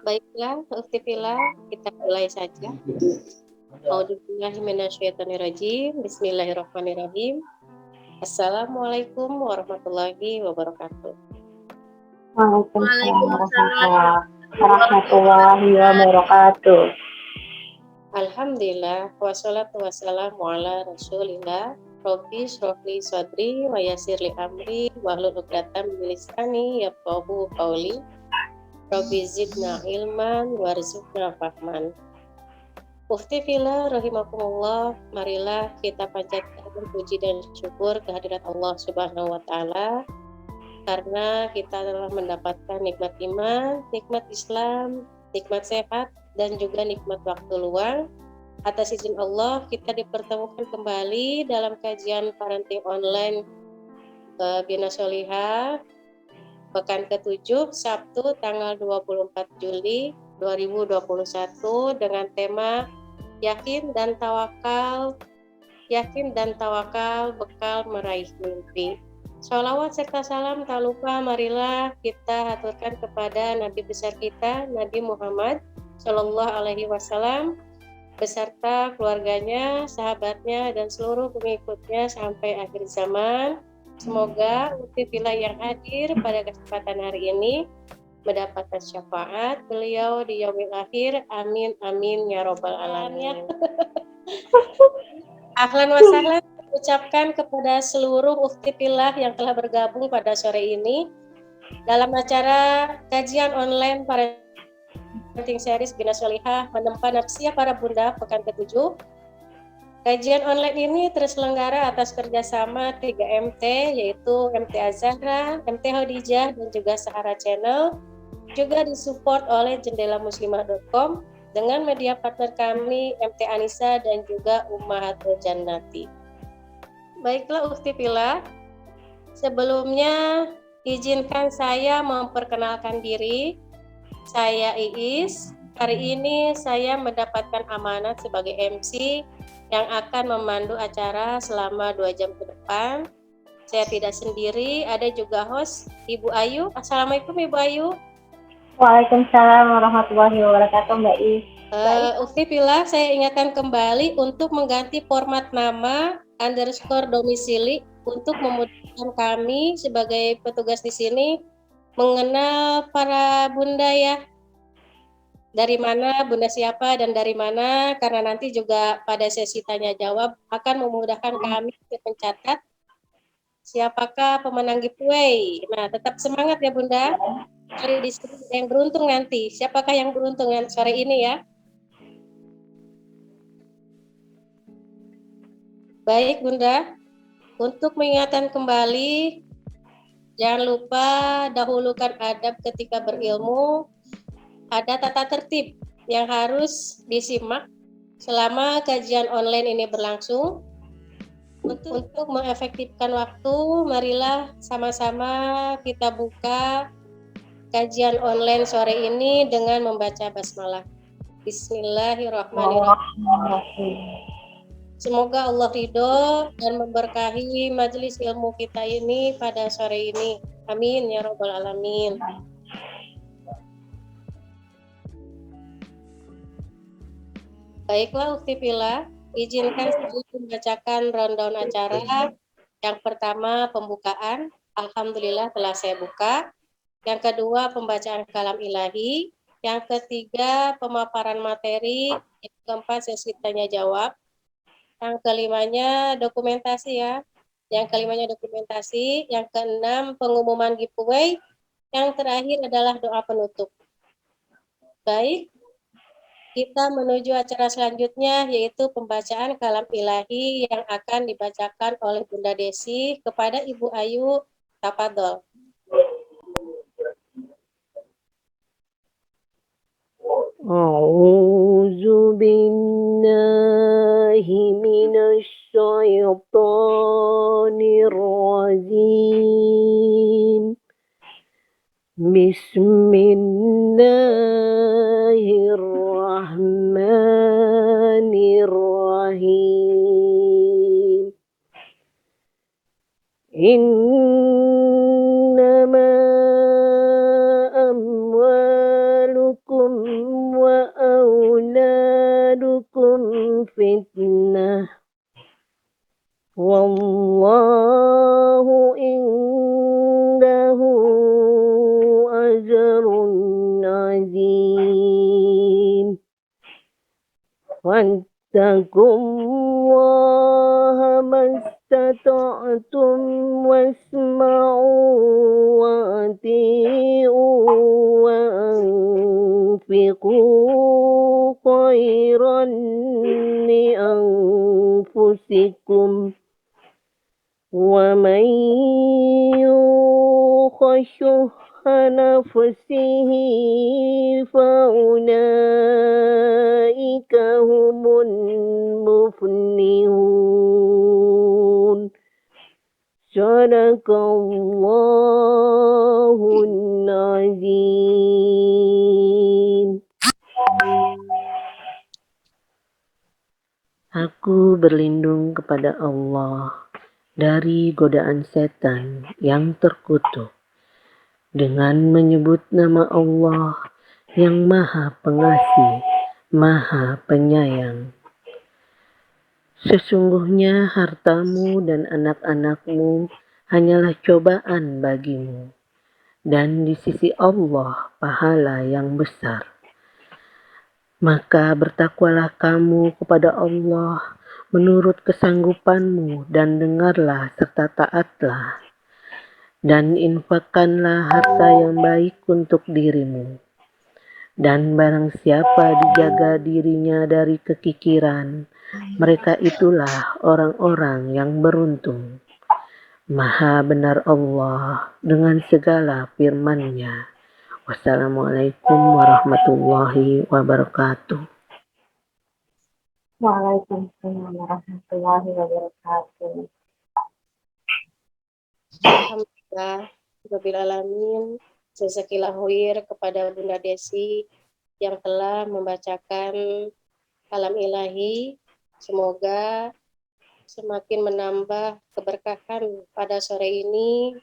Baiklah, Ukhtifillah, kita mulai saja. A'udzubillahi minasyaitonirrajim. Bismillahirrahmanirrahim. Assalamualaikum warahmatullahi wabarakatuh. Waalaikumsalam warahmatullahi wabarakatuh. Alhamdulillah, wassalatu wassalamu ala rasulillah. Rabbi shrahli sadri wa yassirli amri wahlul 'uqdatam min lisani yafqahu qawli. Rabbi zidna ilman warzuqna fahman. Ukhtifillah rahimakumullah, marilah kita panjatkan puji dan syukur kehadirat Allah Subhanahu wa taala karena kita telah mendapatkan nikmat iman, nikmat Islam, nikmat sehat dan juga nikmat waktu luang. Atas izin Allah kita dipertemukan kembali dalam kajian parenting online Bina Sholihah pekan ke-7 Sabtu tanggal 24 Juli 2021 dengan tema yakin dan tawakal bekal meraih mimpi. Sholawat serta salam tak lupa marilah kita haturkan kepada Nabi besar kita Nabi Muhammad Shallallahu Alaihi Wasallam beserta keluarganya, sahabatnya dan seluruh pengikutnya sampai akhir zaman. Semoga Ukhtifillah yang hadir pada kesempatan hari ini mendapatkan syafaat beliau di yaumil akhir. Amin amin ya robbal alamin. Ahlan wa sahlan ucapkan kepada seluruh Ukhtifillah yang telah bergabung pada sore ini dalam acara kajian online parenting series Bina Sholihah menempa nafsiyah para bunda pekan ke-7. Kajian online ini terselenggara atas kerjasama 3MT, yaitu MT Azahra, MT Khadijah, dan juga Sahara Channel, juga disupport oleh jendelamuslimah.com dengan media partner kami MT Anissa dan juga Ummahatul Jannati. Baiklah Ukhtifillah, sebelumnya izinkan saya memperkenalkan diri. Saya Iis. Hari ini saya mendapatkan amanat sebagai MC yang akan memandu acara selama 2 jam ke depan. Saya tidak sendiri, ada juga host Ibu Ayu. Assalamualaikum Ibu Ayu. Waalaikumsalam warahmatullahi wabarakatuh, Mbak Is. Ukhtifillah, saya ingatkan kembali untuk mengganti format nama _domisili untuk memudahkan kami sebagai petugas di sini mengenal para bunda ya. Dari mana, bunda siapa, dan dari mana, karena nanti juga pada sesi tanya jawab akan memudahkan kami untuk mencatat siapakah pemenang giveaway. Nah, tetap semangat ya bunda. Cari di sini yang beruntung nanti. Siapakah yang beruntung sore ini ya? Baik bunda, untuk mengingatkan kembali, jangan lupa dahulukan adab ketika berilmu. Ada tata tertib yang harus disimak selama kajian online ini berlangsung. Untuk mengefektifkan waktu, marilah sama-sama kita buka kajian online sore ini dengan membaca basmalah. Bismillahirrahmanirrahim. Semoga Allah ridho dan memberkahi majelis ilmu kita ini pada sore ini. Amin ya robbal alamin. Baiklah Ukhtifillah, izinkan saya membacakan rundown acara. Yang pertama pembukaan, alhamdulillah telah saya buka. Yang kedua pembacaan kalam ilahi. Yang ketiga pemaparan materi. Yang keempat sesi tanya jawab. Yang kelimanya dokumentasi ya. Yang kelimanya dokumentasi. Yang keenam pengumuman giveaway. Yang terakhir adalah doa penutup. Baik. Kita menuju acara selanjutnya yaitu pembacaan kalam ilahi yang akan dibacakan oleh Bunda Desi kepada Ibu Ayu. Tafadhol. A'udzu billahi minasy syaithanir rajim. Bismillahirrahmanirrahim. Innama amwalukum فتنة والله عنده أجر عظيم واتقوا الله ما استطعتم واسمعوا وأطيعوا وأنفقوا خيرا لأنفسكم ومن يوق شح نفسه فأولئك هم المفلحون صدق الله العظيم. Aku berlindung kepada Allah dari godaan setan yang terkutuk dengan menyebut nama Allah yang Maha Pengasih, Maha Penyayang. Sesungguhnya hartamu dan anak-anakmu hanyalah cobaan bagimu, dan di sisi Allah pahala yang besar. Maka bertakwalah kamu kepada Allah menurut kesanggupanmu dan dengarlah serta taatlah. Dan infakkanlah harta yang baik untuk dirimu. Dan barang siapa dijaga dirinya dari kekikiran, mereka itulah orang-orang yang beruntung. Maha benar Allah dengan segala firman-Nya. Wassalamualaikum warahmatullahi wabarakatuh. Waalaikumsalam warahmatullahi wabarakatuh. Alhamdulillah, Rabbil Alamin, jazakillah khair kepada Bunda Desi yang telah membacakan kalam ilahi. Semoga semakin menambah keberkahan pada sore ini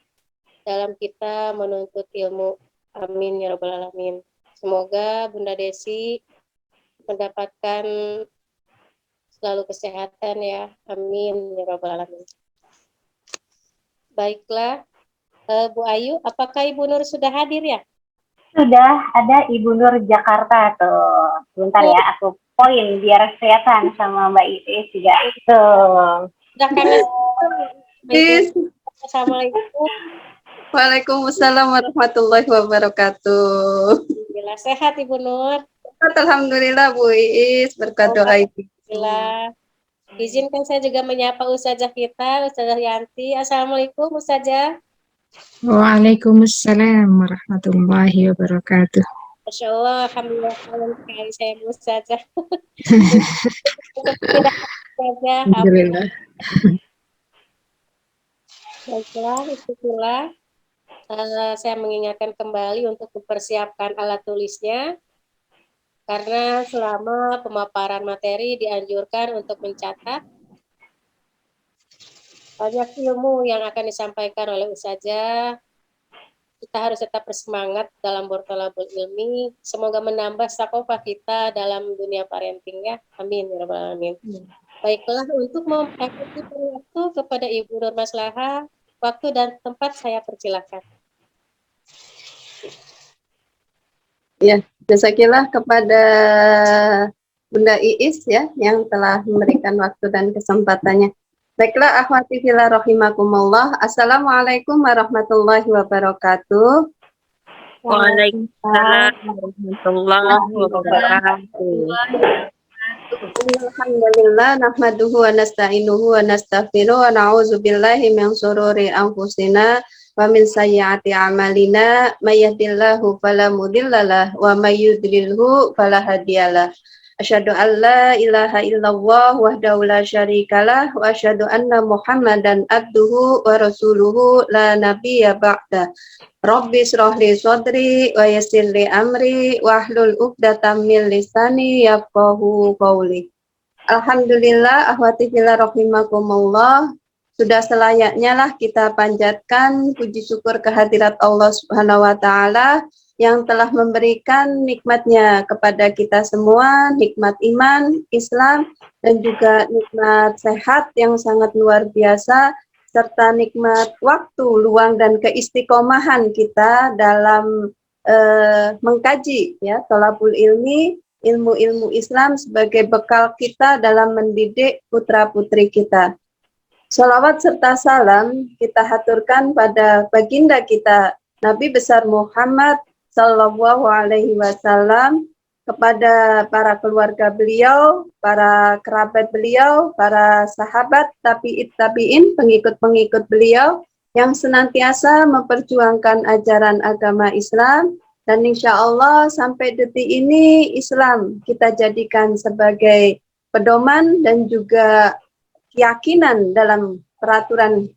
dalam kita menuntut ilmu. Amin ya Rabbal Alamin. Semoga Bunda Desi mendapatkan selalu kesehatan ya. Amin ya Rabbal Alamin. Baiklah, Bu Ayu, apakah Ibu Nur sudah hadir ya? Sudah ada Ibu Nur Jakarta tuh. Sebentar ya, aku poin biar kelihatan sama Mbak Iis juga. Tuh. Sudah kangen. Assalamualaikum. Waalaikumsalam warahmatullahi wabarakatuh. Alhamdulillah, sehat Ibu Nur. Alhamdulillah Bu Iis, berkat doa Ibu. Alhamdulillah. Izinkan saya juga menyapa Ustazah kita, Ustazah Yanti. Assalamualaikum Ustazah. Waalaikumsalam warahmatullahi wabarakatuh. Masya Allah, Alhamdulillah sekali saya Ustazah. Alhamdulillah. Baiklah, itulah. Saya mengingatkan kembali untuk mempersiapkan alat tulisnya, karena selama pemaparan materi dianjurkan untuk mencatat banyak ilmu yang akan disampaikan oleh Ustazah. Kita harus tetap bersemangat dalam bertolabul ilmi. Semoga menambah sakofah kita dalam dunia parenting ya. Amin ya Rabbal Alamin. Baiklah, untuk mengikuti waktu kepada Ibu Nur Maslahah, waktu dan tempat saya persilakan. Ya, jazakillah kepada Bunda Iis ya yang telah memberikan waktu dan kesempatannya. Baiklah, akhwati fillah rahimakumullah. Assalamualaikum warahmatullahi wabarakatuh. Waalaikumsalam warahmatullahi wabarakatuh. Alhamdulillah nahmaduhu wa nasta'inuhu wa nastaghfiruh wa na'udzu billahi min shururi anfusina wa min sayyiati a'malina may yahdihillahu fala mudhillalah wa may yudlilhu fala hadiyalah. Asyhadu an la ilaha illallah wahdahu la syarikalah wa asyhadu anna Muhammadan abduhu wa rasuluhu la nabiyya ba'da. Rabbi shrah li sadri wa yassir li amri wahlul 'uqdatam min lisani yafqahu qawli. Alhamdulillah, akhwati fillah rahimakumullah, sudah selayaknya lah kita panjatkan puji syukur kehadirat Allah Subhanahu wa taala yang telah memberikan nikmatnya kepada kita semua, nikmat iman, Islam, dan juga nikmat sehat yang sangat luar biasa, serta nikmat waktu, luang, dan keistiqomahan kita dalam mengkaji ya thalabul ilmi, ilmu-ilmu Islam sebagai bekal kita dalam mendidik putra-putri kita. Salawat serta salam kita haturkan pada baginda kita Nabi besar Muhammad Sallallahu Alaihi Wasallam, kepada para keluarga beliau, para kerabat beliau, para sahabat, tabi'in, pengikut-pengikut beliau yang senantiasa memperjuangkan ajaran agama Islam, dan insya Allah sampai detik ini Islam kita jadikan sebagai pedoman dan juga keyakinan dalam peraturan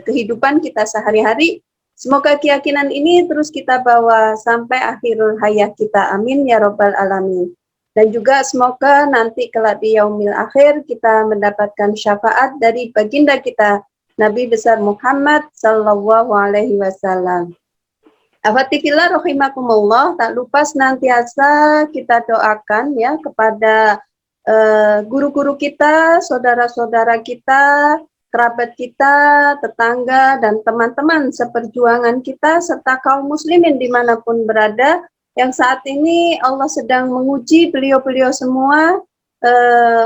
kehidupan kita sehari-hari. Semoga keyakinan ini terus kita bawa sampai akhirul hayat kita. Amin ya robbal alamin. Dan juga semoga nanti kelak di yaumil akhir kita mendapatkan syafaat dari baginda kita Nabi besar Muhammad Sallallahu Alaihi Wasallam. Afatifillah rahimakumullah, tak lupa senantiasa kita doakan ya kepada guru-guru kita, saudara-saudara kita, kerabat kita, tetangga, dan teman-teman seperjuangan kita, serta kaum muslimin dimanapun berada, yang saat ini Allah sedang menguji beliau-beliau semua.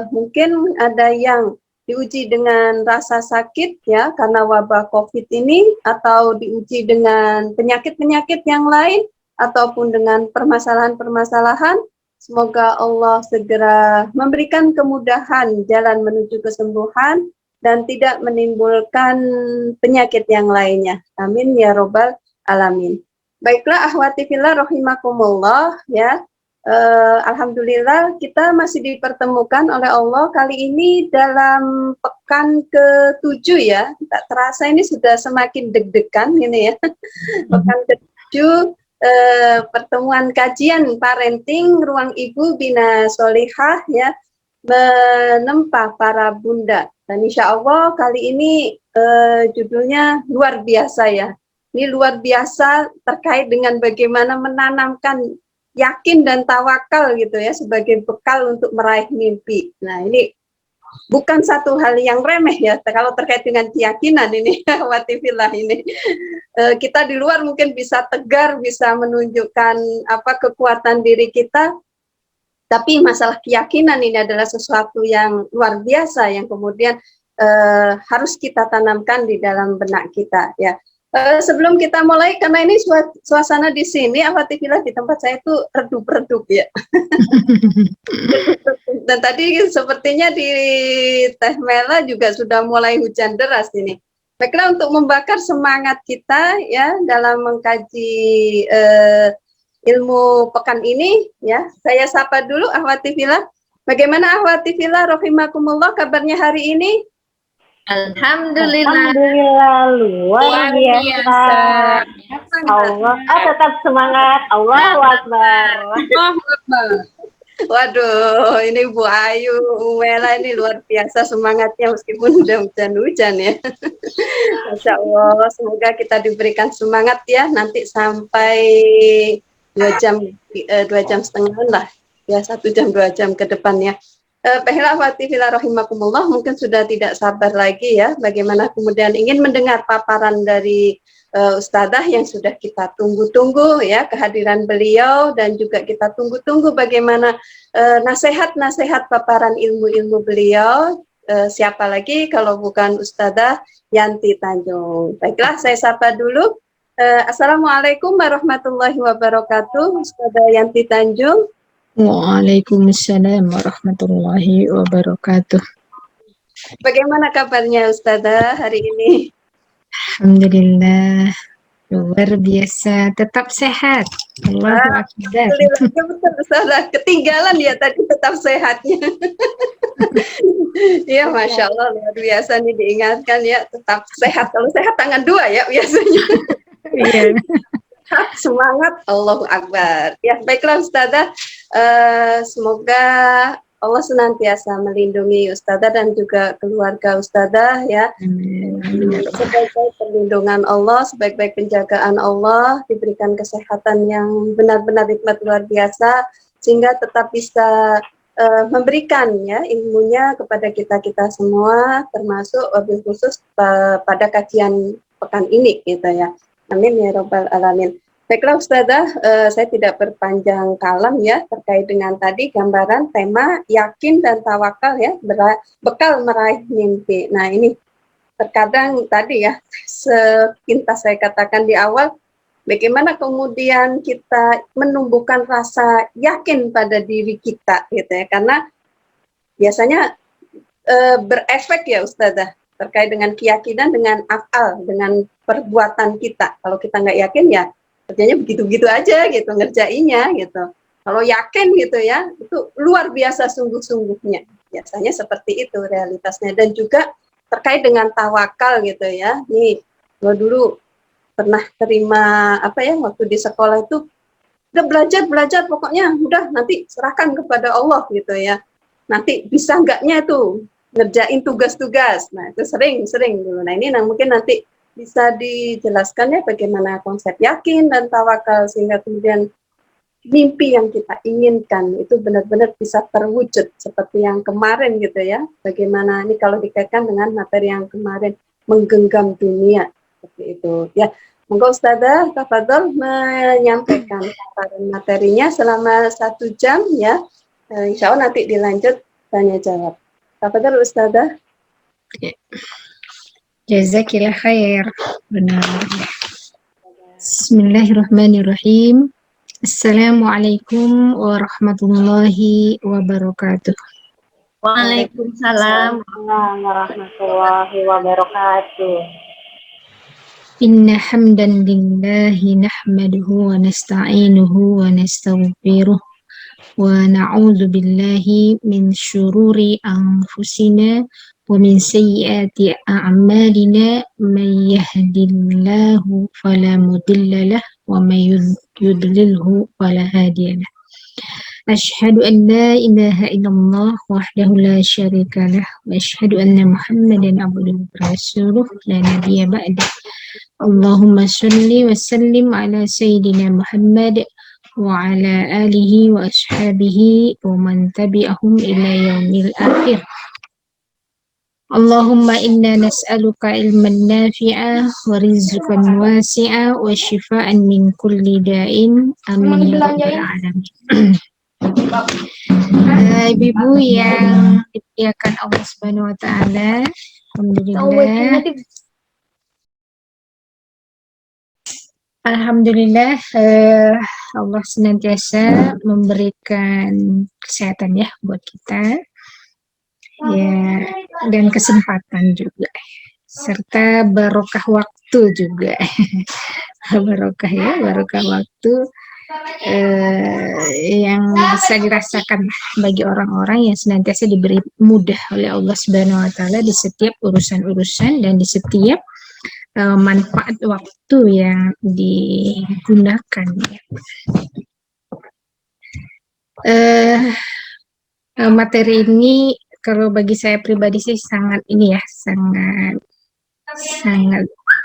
Mungkin ada yang diuji dengan rasa sakit ya karena wabah COVID ini, atau diuji dengan penyakit-penyakit yang lain, ataupun dengan permasalahan-permasalahan. Semoga Allah segera memberikan kemudahan jalan menuju kesembuhan dan tidak menimbulkan penyakit yang lainnya. Amin ya robbal alamin. Baiklah akhwati fillah rahimakumullah ya. Alhamdulillah kita masih dipertemukan oleh Allah kali ini dalam pekan ke-7 ya. Tak terasa ini sudah semakin deg-degan ini ya. Pekan ke-7 pertemuan kajian parenting Ruang Ibu Bina Sholihah ya, menempa para bunda. Dan insya Allah kali ini judulnya luar biasa ya. Ini luar biasa terkait dengan bagaimana menanamkan yakin dan tawakal gitu ya sebagai bekal untuk meraih mimpi. Nah ini bukan satu hal yang remeh ya kalau terkait dengan keyakinan ini watifillah ini. Kita di luar mungkin bisa tegar, bisa menunjukkan apa kekuatan diri kita, tapi masalah keyakinan ini adalah sesuatu yang luar biasa yang kemudian harus kita tanamkan di dalam benak kita ya. Sebelum kita mulai, karena ini suasana di sini, alhamdulillah di tempat saya itu redup-redup ya. Dan tadi sepertinya di Teh Mela juga sudah mulai hujan deras ini. Baiklah, untuk membakar semangat kita ya dalam mengkaji ilmu pekan ini ya, saya sapa dulu Ahwati Fillah. Bagaimana Ahwati Fillah rahimakumullah kabarnya hari ini? Alhamdulillah luar biasa. Allah tetap semangat. Allahu Akbar. Waduh, ini Bu Ayu, Bu Mela ini luar biasa semangatnya meskipun udah hujan-hujan ya. Masya Allah, semoga kita diberikan semangat ya nanti sampai 2 jam setengah lah ya, 1 jam 2 jam ke depan ya. Pehilawati fila rahimakumullah, mungkin sudah tidak sabar lagi ya bagaimana kemudian ingin mendengar paparan dari Ustadzah yang sudah kita tunggu-tunggu ya kehadiran beliau, dan juga kita tunggu-tunggu bagaimana nasihat-nasihat paparan ilmu-ilmu beliau. Siapa lagi kalau bukan Ustadzah Yanti Tanjung. Baiklah, saya sapa dulu. Assalamualaikum warahmatullahi wabarakatuh, Ustadzah Yanti Tanjung. Waalaikumsalam warahmatullahi wabarakatuh. Bagaimana kabarnya Ustadzah hari ini? Alhamdulillah, luar biasa, tetap sehat. Allahu Akbar. Alhamdulillah, betul Ustadzah. Ketinggalan ya tadi tetap sehatnya. Iya, Masya Allah, luar biasa nih diingatkan ya, tetap sehat. Kalau sehat tangan 2 ya biasanya. Iya. Semangat, Allahu Akbar. Ya, baiklah Ustadzah. Semoga Allah senantiasa melindungi Ustazah dan juga keluarga Ustazah ya. Sebaik-baik perlindungan Allah, sebaik-baik penjagaan Allah, diberikan kesehatan yang benar-benar nikmat luar biasa, sehingga tetap bisa memberikan ya ilmunya kepada kita semua, termasuk wabil khusus pada kajian pekan ini gitu ya. Amin ya robbal alamin. Baiklah Ustazah, saya tidak berpanjang kalam ya terkait dengan tadi gambaran tema yakin dan tawakal ya, bekal meraih mimpi. Nah ini terkadang tadi ya sepintas saya katakan di awal, bagaimana kemudian kita menumbuhkan rasa yakin pada diri kita gitu ya, karena biasanya berefek ya Ustazah terkait dengan keyakinan dengan afal, dengan perbuatan kita. Kalau kita nggak yakin ya kerjanya begitu-begitu aja gitu, ngerjainnya gitu. Kalau yakin gitu ya, itu luar biasa sungguh-sungguhnya. Biasanya seperti itu realitasnya. Dan juga terkait dengan tawakal gitu ya. Nih, gue dulu pernah terima apa ya waktu di sekolah itu udah belajar pokoknya udah nanti serahkan kepada Allah gitu ya. Nanti bisa enggaknya itu ngerjain tugas-tugas. Nah, itu sering dulu. Nah, ini mungkin nanti bisa dijelaskan ya bagaimana konsep yakin dan tawakal sehingga kemudian mimpi yang kita inginkan itu benar-benar bisa terwujud seperti yang kemarin gitu ya. Bagaimana ini kalau dikaitkan dengan materi yang kemarin menggenggam dunia seperti itu ya. Monggo Ustazah tafadhol menyampaikan materinya selama 1 jam ya. Insya Allah nanti dilanjut tanya jawab. Tafadhol Ustazah. Jazakillah khair. Benar. Bismillahirrahmanirrahim. Assalamualaikum warahmatullahi wabarakatuh. Waalaikumsalam warahmatullahi wabarakatuh. Inna hamdan lillahi nahmaduhu wa nasta'inuhu wa nastaghfiruh wa na'udzu billahi min syururi anfusina wa min sayyiati a'malina may yahdihillahu fala mudilla lahu wa may yudlilhu fala hadiya lahu. Asyhadu an la ilaha illallah wahdahu la syarika lah wa asyhadu anna Muhammadan abduhu wa rasuluh la nabiyya ba'da. Allahumma sholli wa sallim ala sayyidina Muhammad wa ala alihi wa ashabihi wa man tabi'ahum ila yaumil akhir. Allahumma inna nas'aluka ilman nafi'a wa rizqan wasi'a wa shifaan min kulli da'in. Amin ya rabbal alamin. Ibu-ibu yang dimuliakan Allah Subhanahu wa taala, alhamdulillah. Alhamdulillah Allah senantiasa memberikan kesehatan ya buat kita ya, dan kesempatan juga serta barokah waktu juga. Barokah ya, barokah waktu yang bisa dirasakan bagi orang-orang yang senantiasa diberi mudah oleh Allah Subhanahu wa taala di setiap urusan-urusan dan di setiap manfaat waktu yang digunakan. Materi ini kalau bagi saya pribadi sih sangat ini ya, sangat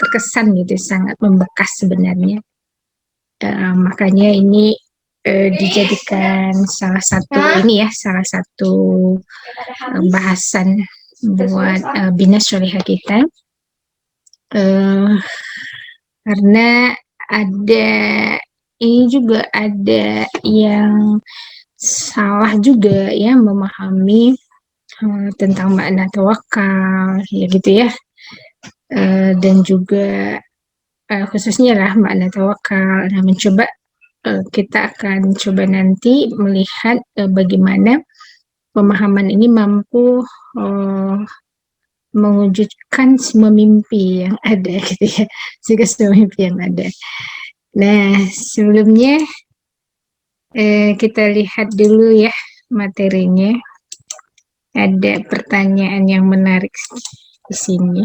terkesan gitu, sangat membekas sebenarnya. Makanya ini dijadikan salah satu bahasan buat Bina Sholihah kita. Karena juga ada yang salah juga ya memahami tentang makna tawakal ya gitu ya, dan juga khususnya lah makna tawakal. Nah, kita akan coba nanti melihat bagaimana pemahaman ini mampu mewujudkan semua mimpi yang ada gitu ya, juga semua mimpi yang ada. Nah, sebelumnya kita lihat dulu ya materinya. Ada pertanyaan yang menarik di sini.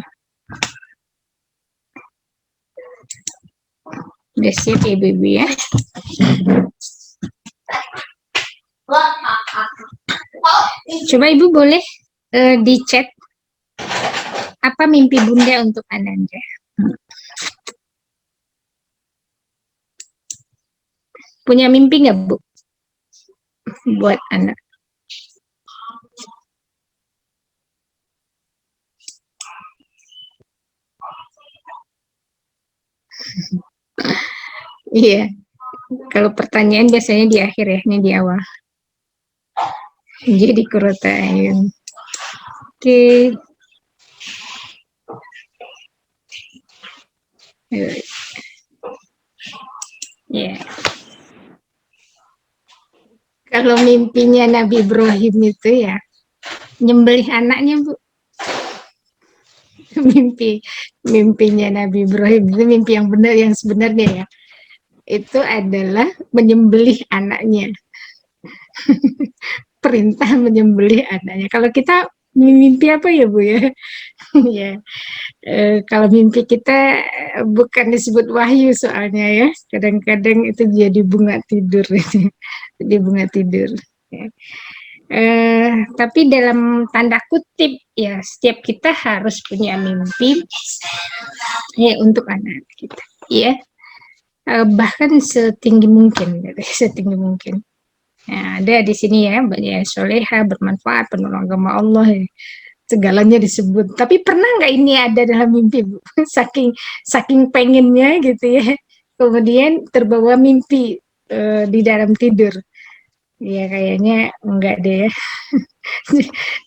Udah siap ya Ibu ya? Coba Ibu boleh di chat apa mimpi Bunda untuk Ananda. Punya mimpi nggak Bu buat anak? Iya, kalau pertanyaan biasanya di akhir ya, ini di awal. Jadi kurotain. Oke. Ya. Kalau mimpinya Nabi Ibrahim itu ya nyembelih anaknya Bu. Mimpinya Nabi Ibrahim itu mimpi yang benar, yang sebenarnya ya. Itu adalah menyembelih anaknya. Perintah menyembelih anaknya. Kalau kita mimpi apa ya Bu ya? Ya. Kalau mimpi kita bukan disebut wahyu soalnya ya. Kadang-kadang itu jadi bunga tidur. Jadi bunga tidur. Ya. Tapi dalam tanda kutip ya, setiap kita harus punya mimpi ya untuk anak kita ya, bahkan setinggi mungkin setinggi mungkin. Nah, ada di sini ya, banyak soleha, bermanfaat, penolong agama Allah ya. Segalanya disebut. Tapi pernah nggak ini ada dalam mimpi Bu? saking pengennya gitu ya, kemudian terbawa mimpi di dalam tidur. Ya kayaknya enggak deh ya.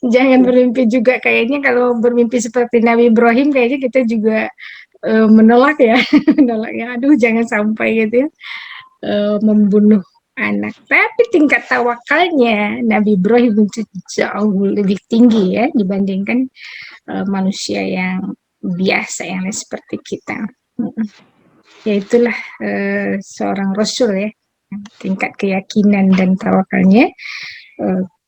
Jangan bermimpi juga, kayaknya kalau bermimpi seperti Nabi Ibrahim kayaknya kita juga menolak ya. Menolak ya, aduh jangan sampai gitu ya, membunuh anak. Tapi tingkat tawakalnya Nabi Ibrahim itu jauh lebih tinggi ya dibandingkan manusia yang biasa yang seperti kita. Ya itulah seorang Rasul ya, tingkat keyakinan dan tawakalnya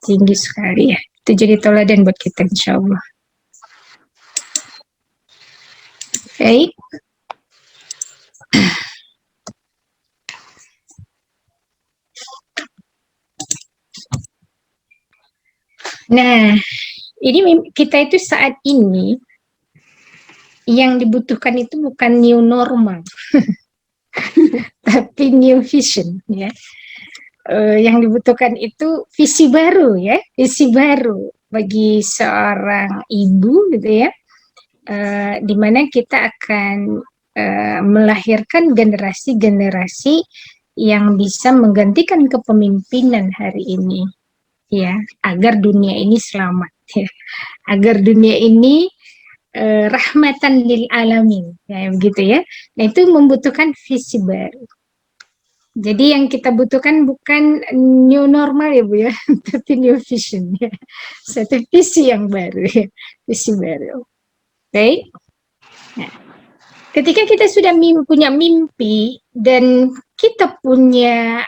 tinggi sekali ya. Itu jadi teladan buat kita insya Allah. Baik. Nah, ini kita itu saat ini yang dibutuhkan itu bukan new normal, tapi new vision ya. Yang dibutuhkan itu visi baru ya, visi baru bagi seorang ibu gitu ya, di mana kita akan melahirkan generasi-generasi yang bisa menggantikan kepemimpinan hari ini ya, agar dunia ini selamat ya, agar dunia ini rahmatan lil alamin ya, begitu ya. Nah, itu membutuhkan visi baru. Jadi yang kita butuhkan bukan new normal ya Bu ya, tapi new vision ya. Satu visi yang baru ya, visi baru. Baik. Nah, ketika kita sudah punya mimpi dan kita punya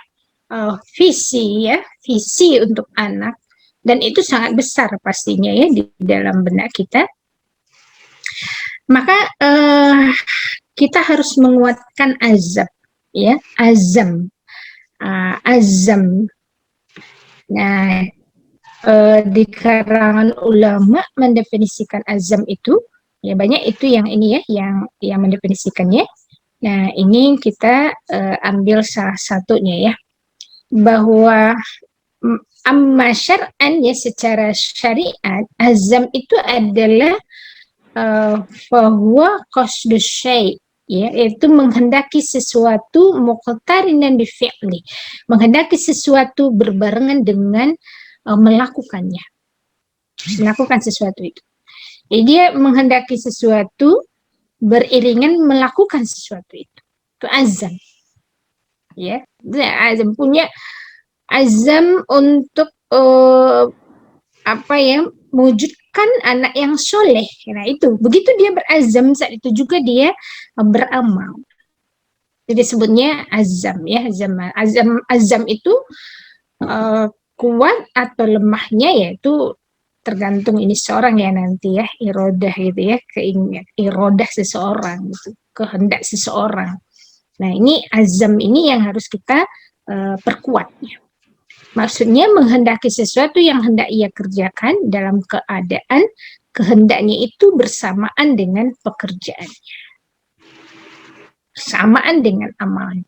visi ya, visi untuk anak, dan itu sangat besar pastinya ya di dalam benak kita, maka kita harus menguatkan azab ya, azam. Nah, di kalangan ulama mendefinisikan azam itu ya, banyak itu yang ini ya, yang mendefinisikannya. Nah, ini kita ambil salah satunya ya, bahwa amma syar'an ya, secara syariat azam itu adalah fahuwa qasdu syai' ya, yaitu menghendaki sesuatu muqtarinan bi fi'li, menghendaki sesuatu berbarengan dengan melakukannya, melakukan sesuatu itu. Jadi dia menghendaki sesuatu beriringan melakukan sesuatu itu azam ya. Azam, punya azam untuk apa ya, mewujudkan anak yang soleh. Nah itu, begitu dia berazam, saat itu juga dia beramal. Jadi sebutnya azam ya, azam itu kuat atau lemahnya yaitu tergantung ini seorang ya nanti ya, irodah gitu ya, keinginan irodah seseorang gitu, kehendak seseorang. Nah ini azam ini yang harus kita perkuat ya. Maksudnya menghendaki sesuatu yang hendak ia kerjakan dalam keadaan kehendaknya itu bersamaan dengan pekerjaan, bersamaan dengan amal.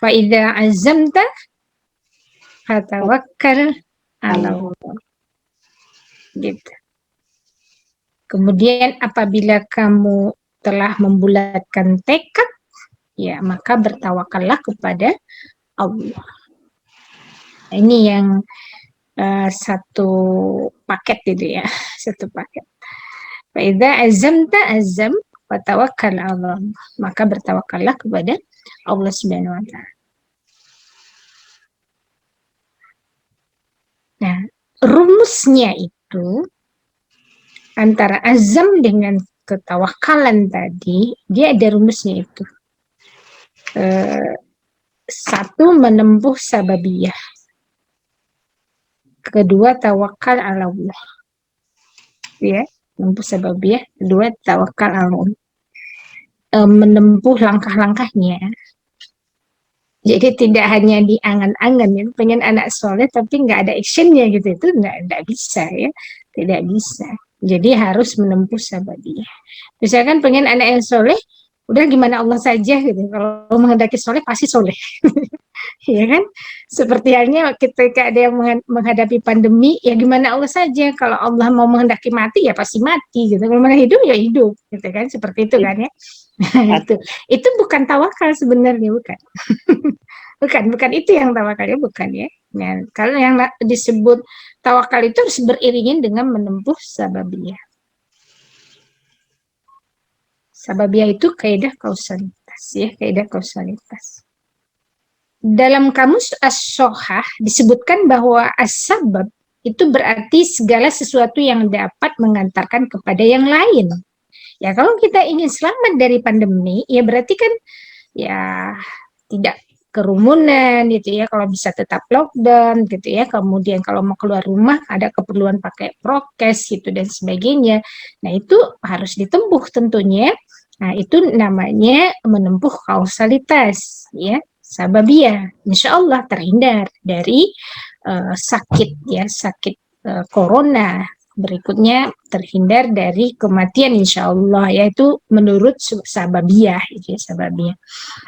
Fa idza azamta fatawakkal 'ala Allah. Gitu. Kemudian apabila kamu telah membulatkan tekad, ya maka bertawakallah kepada Allah. Ini yang satu paket itu ya, satu paket. Fa idza azamta azam wa tawakkal 'ala Allah. Maka bertawakallah kepada Allah Subhanahu wa taala. Nah, rumusnya itu antara azam dengan ketawakalan tadi, dia ada rumusnya itu. Satu, menempuh sababiyah. Kedua, tawakal ala Allah. Ya, menempuh sababiyah. Kedua, tawakal ala Allah. Menempuh langkah-langkahnya. Jadi tidak hanya diangan-angan, ya. Pengen anak soleh tapi nggak ada actionnya gitu, itu nggak bisa ya, tidak bisa. Jadi harus menempuh sababiyah. Misalkan pengen anak yang soleh, udah gimana Allah saja gitu. Kalau menghendaki soleh pasti soleh, ya kan? Seperti halnya ketika ada yang menghadapi pandemi, ya gimana Allah saja. Kalau Allah mau menghendaki mati, ya pasti mati gitu. Kalau mau hidup, ya hidup, gitu kan? Seperti itu kan ya. Itu bukan tawakal sebenarnya, bukan. bukan itu yang tawakalnya, bukan ya. Nah, kalau yang disebut tawakal itu harus beriringan dengan menempuh sababiyah. Sababiyah itu kaidah kausalitas ya, kaidah kausalitas. Dalam kamus as-sohah disebutkan bahwa as-sabab itu berarti segala sesuatu yang dapat mengantarkan kepada yang lain. Ya kalau kita ingin selamat dari pandemi, ya berarti kan ya tidak kerumunan gitu ya, kalau bisa tetap lockdown gitu ya, kemudian kalau mau keluar rumah ada keperluan pakai prokes gitu dan sebagainya. Nah itu harus ditempuh tentunya. Nah itu namanya menempuh kausalitas ya, sababiyah. Insya Allah terhindar dari sakit ya, sakit corona. Berikutnya terhindar dari kematian insya Allah, yaitu menurut sababiyah, gitu ya, sababiyah.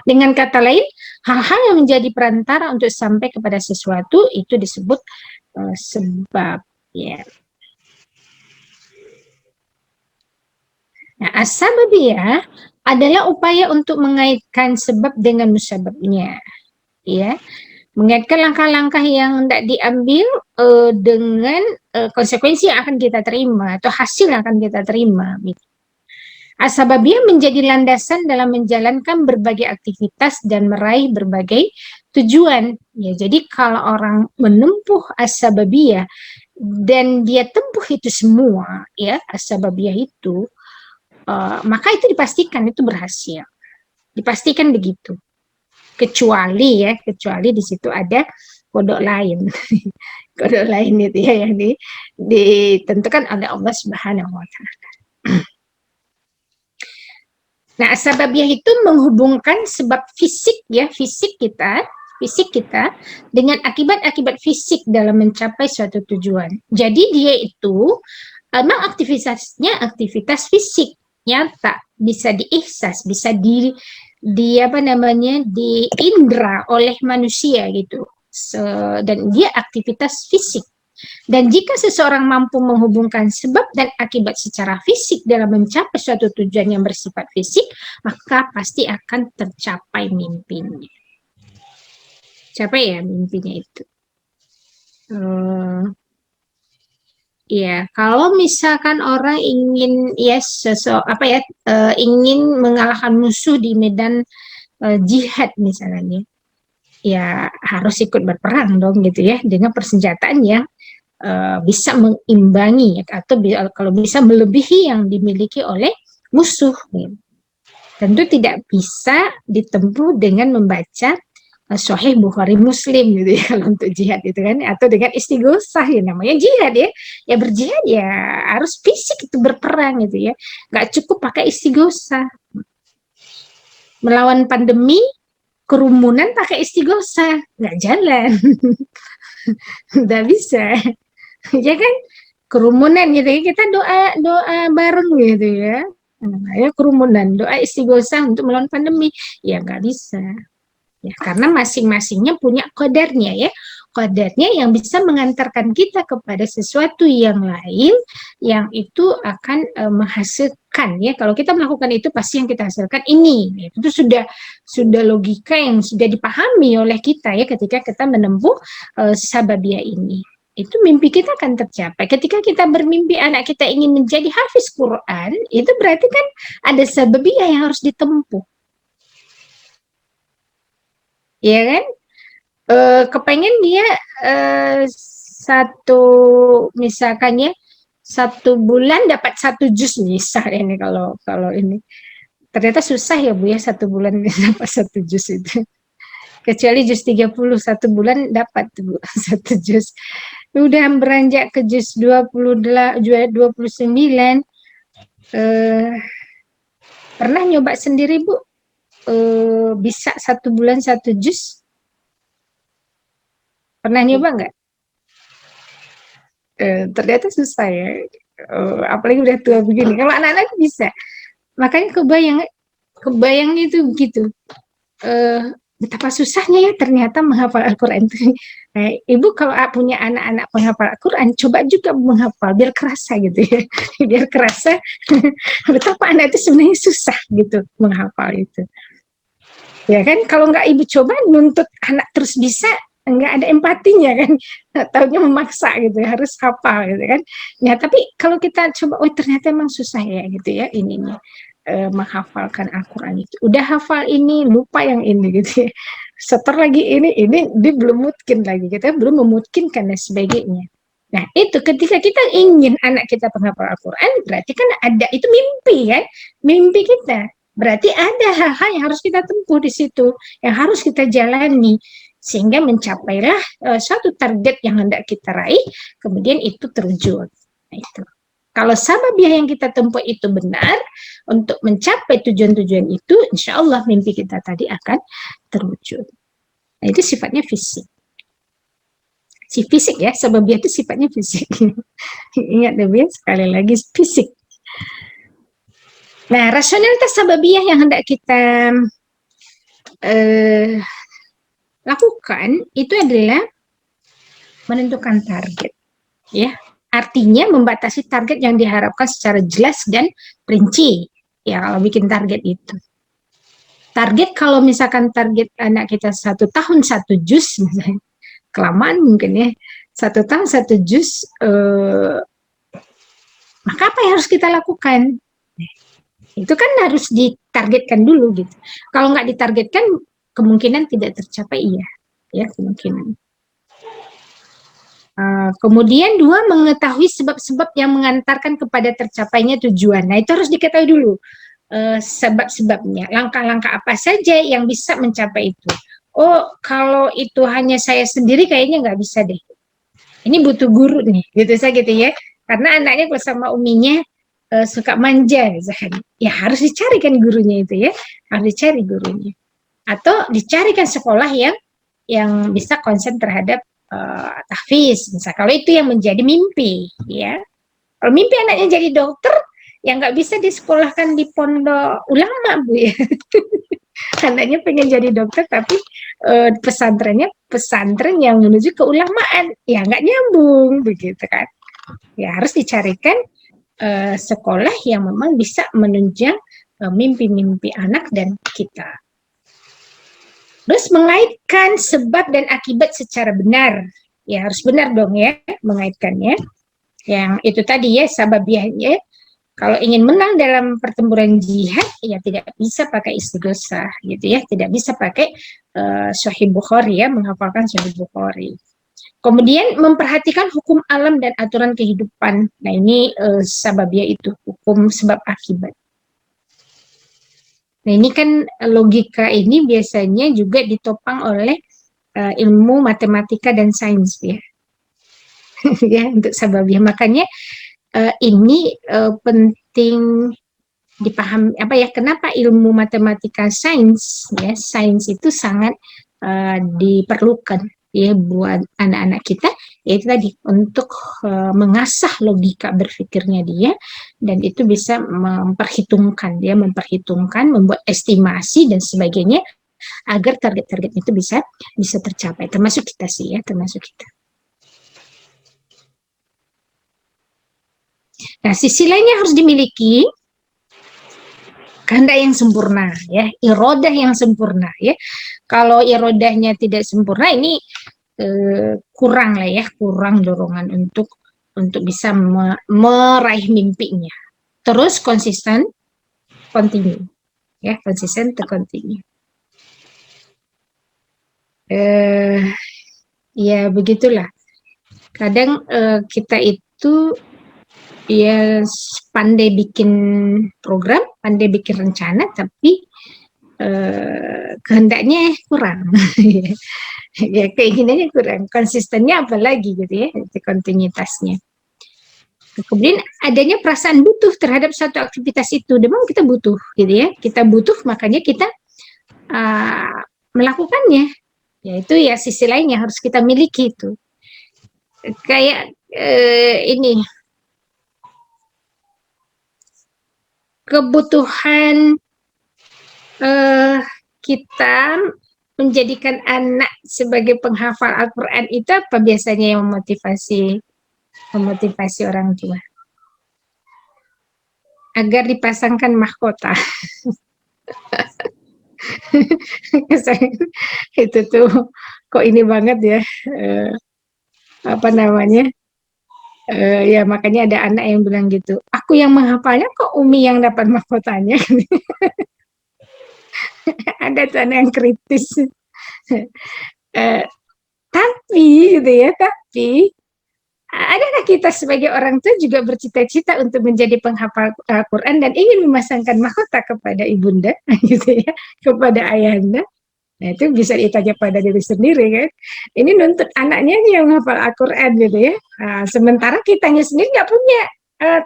Dengan kata lain, hal-hal yang menjadi perantara untuk sampai kepada sesuatu itu disebut sebab. Ya. Nah, as-sababiyah adalah upaya untuk mengaitkan sebab dengan musababnya, ya. Mengaitkan langkah-langkah yang hendak diambil dengan konsekuensi yang akan kita terima atau hasil yang akan kita terima. As-sababiyah menjadi landasan dalam menjalankan berbagai aktivitas dan meraih berbagai tujuan. Ya, jadi kalau orang menempuh as-sababiyah dan dia tempuh itu semua, ya as-sababiyah itu, maka itu dipastikan itu berhasil. Dipastikan begitu. Kecuali di situ ada kodok lain. Kodok lain itu ya yang ditentukan oleh Allah Subhanahu wa taala. Nah, sababiyah itu menghubungkan sebab fisik ya, fisik kita dengan akibat-akibat fisik dalam mencapai suatu tujuan. Jadi dia itu memang aktivitasnya aktivitas fisik nyata, bisa diihsas, bisa diindra oleh manusia gitu. Dan dia aktivitas fisik. Dan jika seseorang mampu menghubungkan sebab dan akibat secara fisik dalam mencapai suatu tujuan yang bersifat fisik, maka pasti akan tercapai mimpinya. Capai ya mimpinya itu. Ya, kalau misalkan orang ingin ingin mengalahkan musuh di medan jihad misalnya, ya harus ikut berperang dong gitu ya, dengan persenjataan yang bisa mengimbangi atau kalau bisa melebihi yang dimiliki oleh musuh. Gitu. Tentu tidak bisa ditempuh dengan membaca Sahih Bukhari Muslim gitu ya kalau untuk jihad itu kan, atau dengan istighosah ya, namanya jihad ya berjihad ya harus fisik itu berperang gitu ya, nggak cukup pakai istighosah. Melawan pandemi kerumunan pakai istighosah, nggak jalan. Nggak bisa. Ya kan? Kerumunan gitu ya, kita doa bareng gitu ya. Nah, ya kerumunan, doa istighosah untuk melawan pandemi. Ya nggak bisa. Ya, karena masing-masingnya punya kodarnya ya. Kodarnya yang bisa mengantarkan kita kepada sesuatu yang lain yang itu akan menghasilkan ya. Kalau kita melakukan itu pasti yang kita hasilkan ini. Itu sudah logika yang sudah dipahami oleh kita ya ketika kita menempuh sababiyah ini. Itu mimpi kita akan tercapai. Ketika kita bermimpi anak kita ingin menjadi hafiz Quran, itu berarti kan ada sababiyah yang harus ditempuh. Ya kan? Kepengen dia misalkan ya 1 bulan dapat 1 juz misal ini kalau ini ternyata susah ya Bu ya 1 bulan dapat 1 juz itu, kecuali juz 30 1 bulan dapat Bu 1 juz. Udah beranjak ke juz 29 pernah nyoba sendiri Bu, bisa 1 bulan 1 juz? Pernah nyoba nggak? Ternyata susah ya. Apalagi udah tua begini. Kalau anak-anak bisa. Makanya kebayang itu begitu. Betapa susahnya ya ternyata menghafal Al-Quran itu. Nah, Ibu kalau punya anak-anak penghafal Al-Quran, coba juga menghafal biar kerasa gitu ya. Biar kerasa betapa anak itu sebenarnya susah gitu menghafal itu. Ya kan, kalau nggak Ibu coba nuntut anak terus bisa, nggak ada empatinya kan, taunya memaksa gitu ya, harus hafal gitu kan. Ya tapi kalau kita coba, oh ternyata emang susah ya gitu ya ininya menghafalkan Al-Quran itu. Udah hafal ini, lupa yang ini gitu ya. Setor lagi ini dia belum mungkin lagi, kita belum memungkinkan dan sebagainya. Nah itu ketika kita ingin anak kita penghafal Al-Quran, berarti kan ada, itu mimpi kan, mimpi kita. Berarti ada hal-hal yang harus kita tempuh di situ, yang harus kita jalani, sehingga mencapailah suatu target yang hendak kita raih, kemudian itu terwujud. Nah, itu. Kalau sababiyah yang kita tempuh itu benar, untuk mencapai tujuan-tujuan itu, insya Allah mimpi kita tadi akan terwujud. Nah, itu sifatnya fisik. Si fisik ya, sababiyah itu sifatnya fisik. Ingat deh, sekali lagi fisik. Nah, rasionalitas sababiyah yang hendak kita lakukan itu adalah menentukan target, ya. Artinya membatasi target yang diharapkan secara jelas dan rinci. Ya, kalau bikin target itu. Target kalau misalkan target anak kita 1 tahun 1 juz, misalnya, kelamaan mungkin ya, 1 tahun 1 juz, maka apa yang harus kita lakukan? Itu kan harus ditargetkan dulu gitu. Kalau nggak ditargetkan, kemungkinan tidak tercapai ya kemungkinan. Kemudian 2, mengetahui sebab-sebab yang mengantarkan kepada tercapainya tujuan. Nah itu harus diketahui dulu sebab-sebabnya, langkah-langkah apa saja yang bisa mencapai itu. Oh kalau itu hanya saya sendiri kayaknya nggak bisa deh. Ini butuh guru nih, gitu saja gitu ya. Karena anaknya bersama uminya suka manja misalkan. Ya harus dicarikan gurunya itu ya, harus dicari gurunya. Atau dicarikan sekolah yang bisa konsen terhadap tahfiz, misal. Kalau itu yang menjadi mimpi, ya. Kalau mimpi anaknya jadi dokter, yang nggak bisa disekolahkan di pondok ulama, Bu ya. Anaknya pengen jadi dokter, tapi pesantrennya pesantren yang menuju keulamaan, ya nggak nyambung, begitu kan. Ya harus dicarikan sekolah yang memang bisa menunjang mimpi-mimpi anak dan kita. Terus mengaitkan sebab dan akibat secara benar. Ya harus benar dong ya mengaitkannya. Yang itu tadi ya sababiyahnya. Kalau ingin menang dalam pertempuran jihad, ya tidak bisa pakai istighosah gitu ya. Tidak bisa pakai Sahih Bukhari ya, menghafalkan Sahih Bukhari. Kemudian memperhatikan hukum alam dan aturan kehidupan. Nah ini sababiyah itu, hukum sebab akibat. Nah ini kan logika ini biasanya juga ditopang oleh ilmu matematika dan sains ya, ya untuk sababiyah. Makanya ini penting dipahami kenapa ilmu matematika sains itu sangat diperlukan ya buat anak-anak kita, yaitu tadi untuk mengasah logika berpikirnya dia, dan itu bisa memperhitungkan, membuat estimasi dan sebagainya agar target-target itu bisa tercapai, termasuk kita sih ya, termasuk kita. Nah, sisi lainnya harus dimiliki kehendak yang sempurna ya, irodah yang sempurna ya. Kalau irodahnya tidak sempurna, ini kurang lah ya, kurang dorongan untuk bisa meraih mimpinya. Terus konsisten, continue ya, konsisten to continue. Ya begitulah. Kadang kita itu ya pandai bikin program, pandai bikin rencana, tapi kehendaknya kurang. Ya keinginannya kurang, konsistennya apalagi gitu ya, kontinuitasnya. Kemudian adanya perasaan butuh terhadap satu aktivitas itu, memang kita butuh gitu ya, kita butuh, makanya kita melakukannya. Ya itu ya sisi lainnya harus kita miliki itu. Kayak ini kebutuhan kita menjadikan anak sebagai penghafal Al-Quran itu apa biasanya yang memotivasi orang tua? Agar dipasangkan mahkota. Itu tuh kok ini banget ya, ya makanya ada anak yang bilang gitu, aku yang menghafalnya kok Umi yang dapat mahkotanya. Ada tuh anak yang kritis. Tapi gitu ya, tapi adakah kita sebagai orang tua juga bercita-cita untuk menjadi penghafal Al-Quran dan ingin memasangkan mahkota kepada ibunda, gitu ya, kepada ayahanda? Nah itu bisa ditanya pada diri sendiri kan. Ini nuntut anaknya yang menghafal Al-Quran gitu ya. Nah, sementara kitanya sendiri nggak punya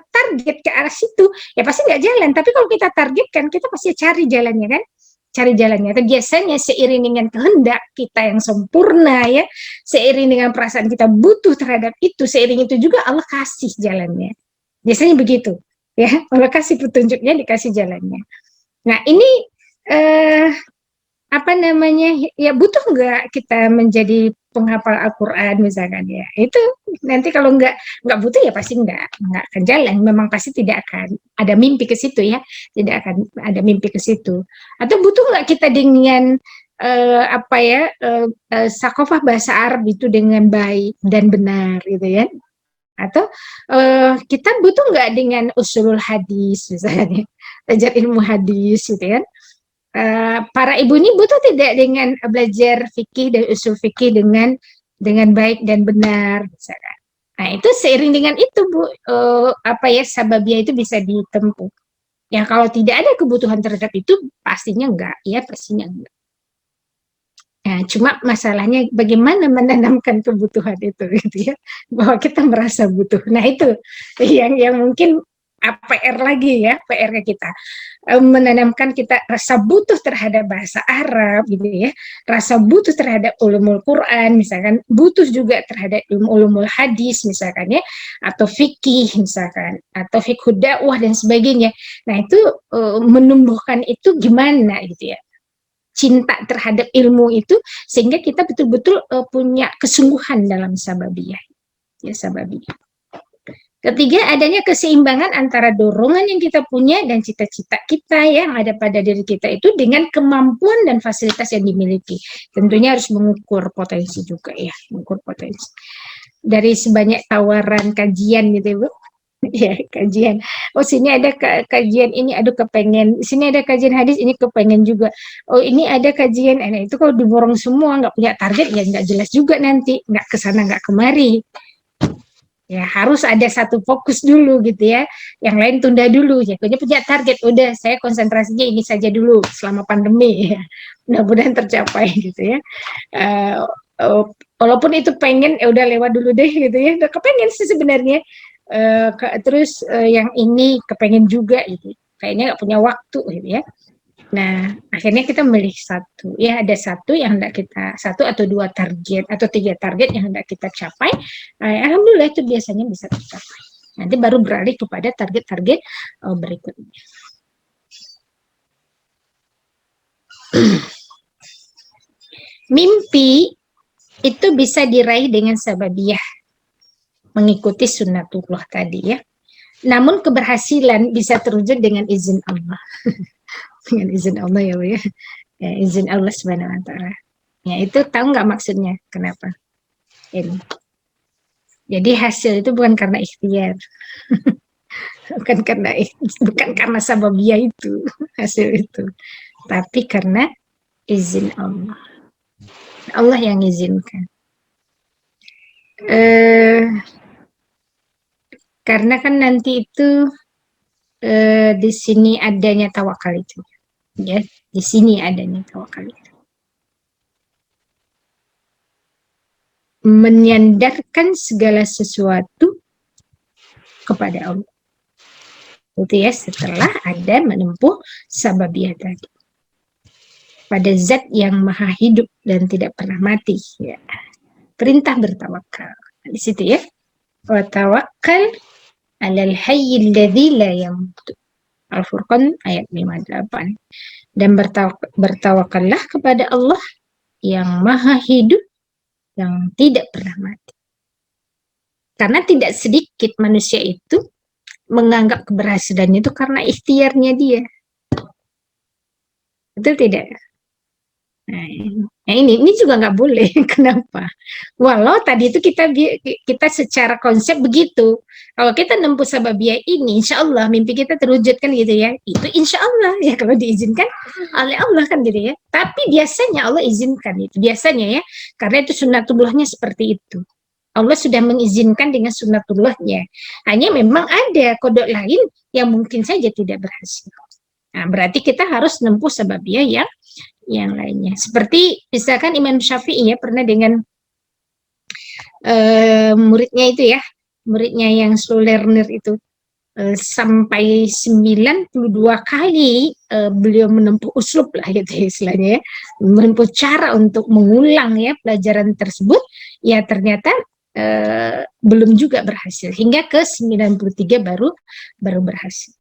target ke arah situ, ya pasti nggak jalan. Tapi kalau kita targetkan, kita pasti cari jalannya kan. Cari jalannya. Dan biasanya seiring dengan kehendak kita yang sempurna ya, seiring dengan perasaan kita butuh terhadap itu, seiring itu juga Allah kasih jalannya. Biasanya begitu ya, Allah kasih petunjuknya, dikasih jalannya. Nah ini ya butuh nggak kita menjadi penghafal Al-Quran misalkan ya, itu nanti kalau nggak butuh ya pasti nggak akan jalan, memang pasti tidak akan ada mimpi ke situ ya, tidak akan ada mimpi ke situ. Atau butuh nggak kita dengan sakofah bahasa Arab itu dengan baik dan benar gitu ya, atau kita butuh nggak dengan usulul hadis misalnya, belajar ilmu hadis gitu kan. Para ibu ini butuh tidak dengan belajar fikih dan usul fikih dengan baik dan benar misalkan. Nah itu seiring dengan itu Bu, sababiyah itu bisa ditempuh. Ya kalau tidak ada kebutuhan terhadap itu pastinya enggak, ya pastinya enggak. Nah, cuma masalahnya bagaimana menanamkan kebutuhan itu gitu ya, bahwa kita merasa butuh. Nah itu yang mungkin PR lagi ya, PR kita, menanamkan kita rasa butuh terhadap bahasa Arab gitu ya, rasa butuh terhadap ulumul Quran misalkan, butuh juga terhadap ulumul hadis misalkan ya, atau fikih misalkan, atau fiqh dakwah dan sebagainya. Nah itu menumbuhkan itu gimana gitu ya, cinta terhadap ilmu itu, sehingga kita betul-betul punya kesungguhan dalam sababiyah ya, sababiyah. Ketiga, adanya keseimbangan antara dorongan yang kita punya dan cita-cita kita yang ada pada diri kita itu dengan kemampuan dan fasilitas yang dimiliki. Tentunya harus mengukur potensi juga ya, mengukur potensi. Dari sebanyak tawaran kajian gitu ya Bu, ya kajian. Oh sini ada kajian ini, aduh kepengen. Sini ada kajian hadis, ini kepengen juga. Oh ini ada kajian, itu kalau diborong semua nggak punya target ya nggak jelas juga nanti, nggak kesana nggak kemari. Ya harus ada satu fokus dulu gitu ya, yang lain tunda dulu ya. Punya target, udah saya konsentrasinya ini saja dulu selama pandemi ya, mudah-mudahan tercapai gitu ya. Walaupun itu pengen udah lewat dulu deh gitu ya, udah kepengen sih sebenarnya. Terus yang ini kepengen juga gitu. kayaknya nggak punya waktu gitu ya. Nah, akhirnya kita memilih satu. Ya, ada satu yang hendak kita, satu atau dua target, atau 3 target yang hendak kita capai. Alhamdulillah itu biasanya bisa tercapai. Nanti baru beralih kepada target-target berikutnya. Mimpi itu bisa diraih dengan sababiyah, mengikuti sunnatullah tadi ya. Namun keberhasilan bisa terwujud dengan izin Allah. Dengan izin Allah ya Bu ya. Ya, izin Allah Subhanahu wa taala. Ya, itu tahu nggak maksudnya? Kenapa? Ini. Jadi hasil itu bukan karena ikhtiar. bukan karena sababiyah itu hasil itu. Tapi karena izin Allah. Allah yang izinkan. Karena kan nanti itu di sini adanya tawakal itu. Ya, di sini adanya tawakal itu. Menyandarkan segala sesuatu kepada Allah. Itu ya, setelah ada menempuh sababiyah tadi. Pada zat yang maha hidup dan tidak pernah mati. Ya. Perintah bertawakal. Di situ ya. Wa tawakkal 'alal hayyil ladzi la yamut. Al-Furqan ayat 58. Dan bertawakallah kepada Allah yang maha hidup, yang tidak pernah mati. Karena tidak sedikit manusia itu menganggap keberhasilannya itu karena ikhtiarnya dia. Betul tidak? Nah ini juga nggak boleh. Kenapa? Walau tadi itu kita secara konsep begitu. Kalau kita nempuh sababiyah ini, insya Allah mimpi kita terwujud kan gitu ya. Itu insya Allah ya kalau diizinkan oleh Allah kan gitu ya. Tapi biasanya Allah izinkan itu. Biasanya ya, karena itu sunnatullahnya seperti itu. Allah sudah mengizinkan dengan sunnatullahnya. Hanya memang ada kodok lain yang mungkin saja tidak berhasil. Nah, berarti kita harus nempuh sababiyah yang lainnya. Seperti misalkan Imam Syafi'i ya pernah dengan muridnya itu ya, muridnya yang slow learner itu sampai 92 kali beliau menempuh uslub lah gitu ya istilahnya ya, menempuh cara untuk mengulang ya pelajaran tersebut, ya ternyata belum juga berhasil hingga ke 93 baru berhasil.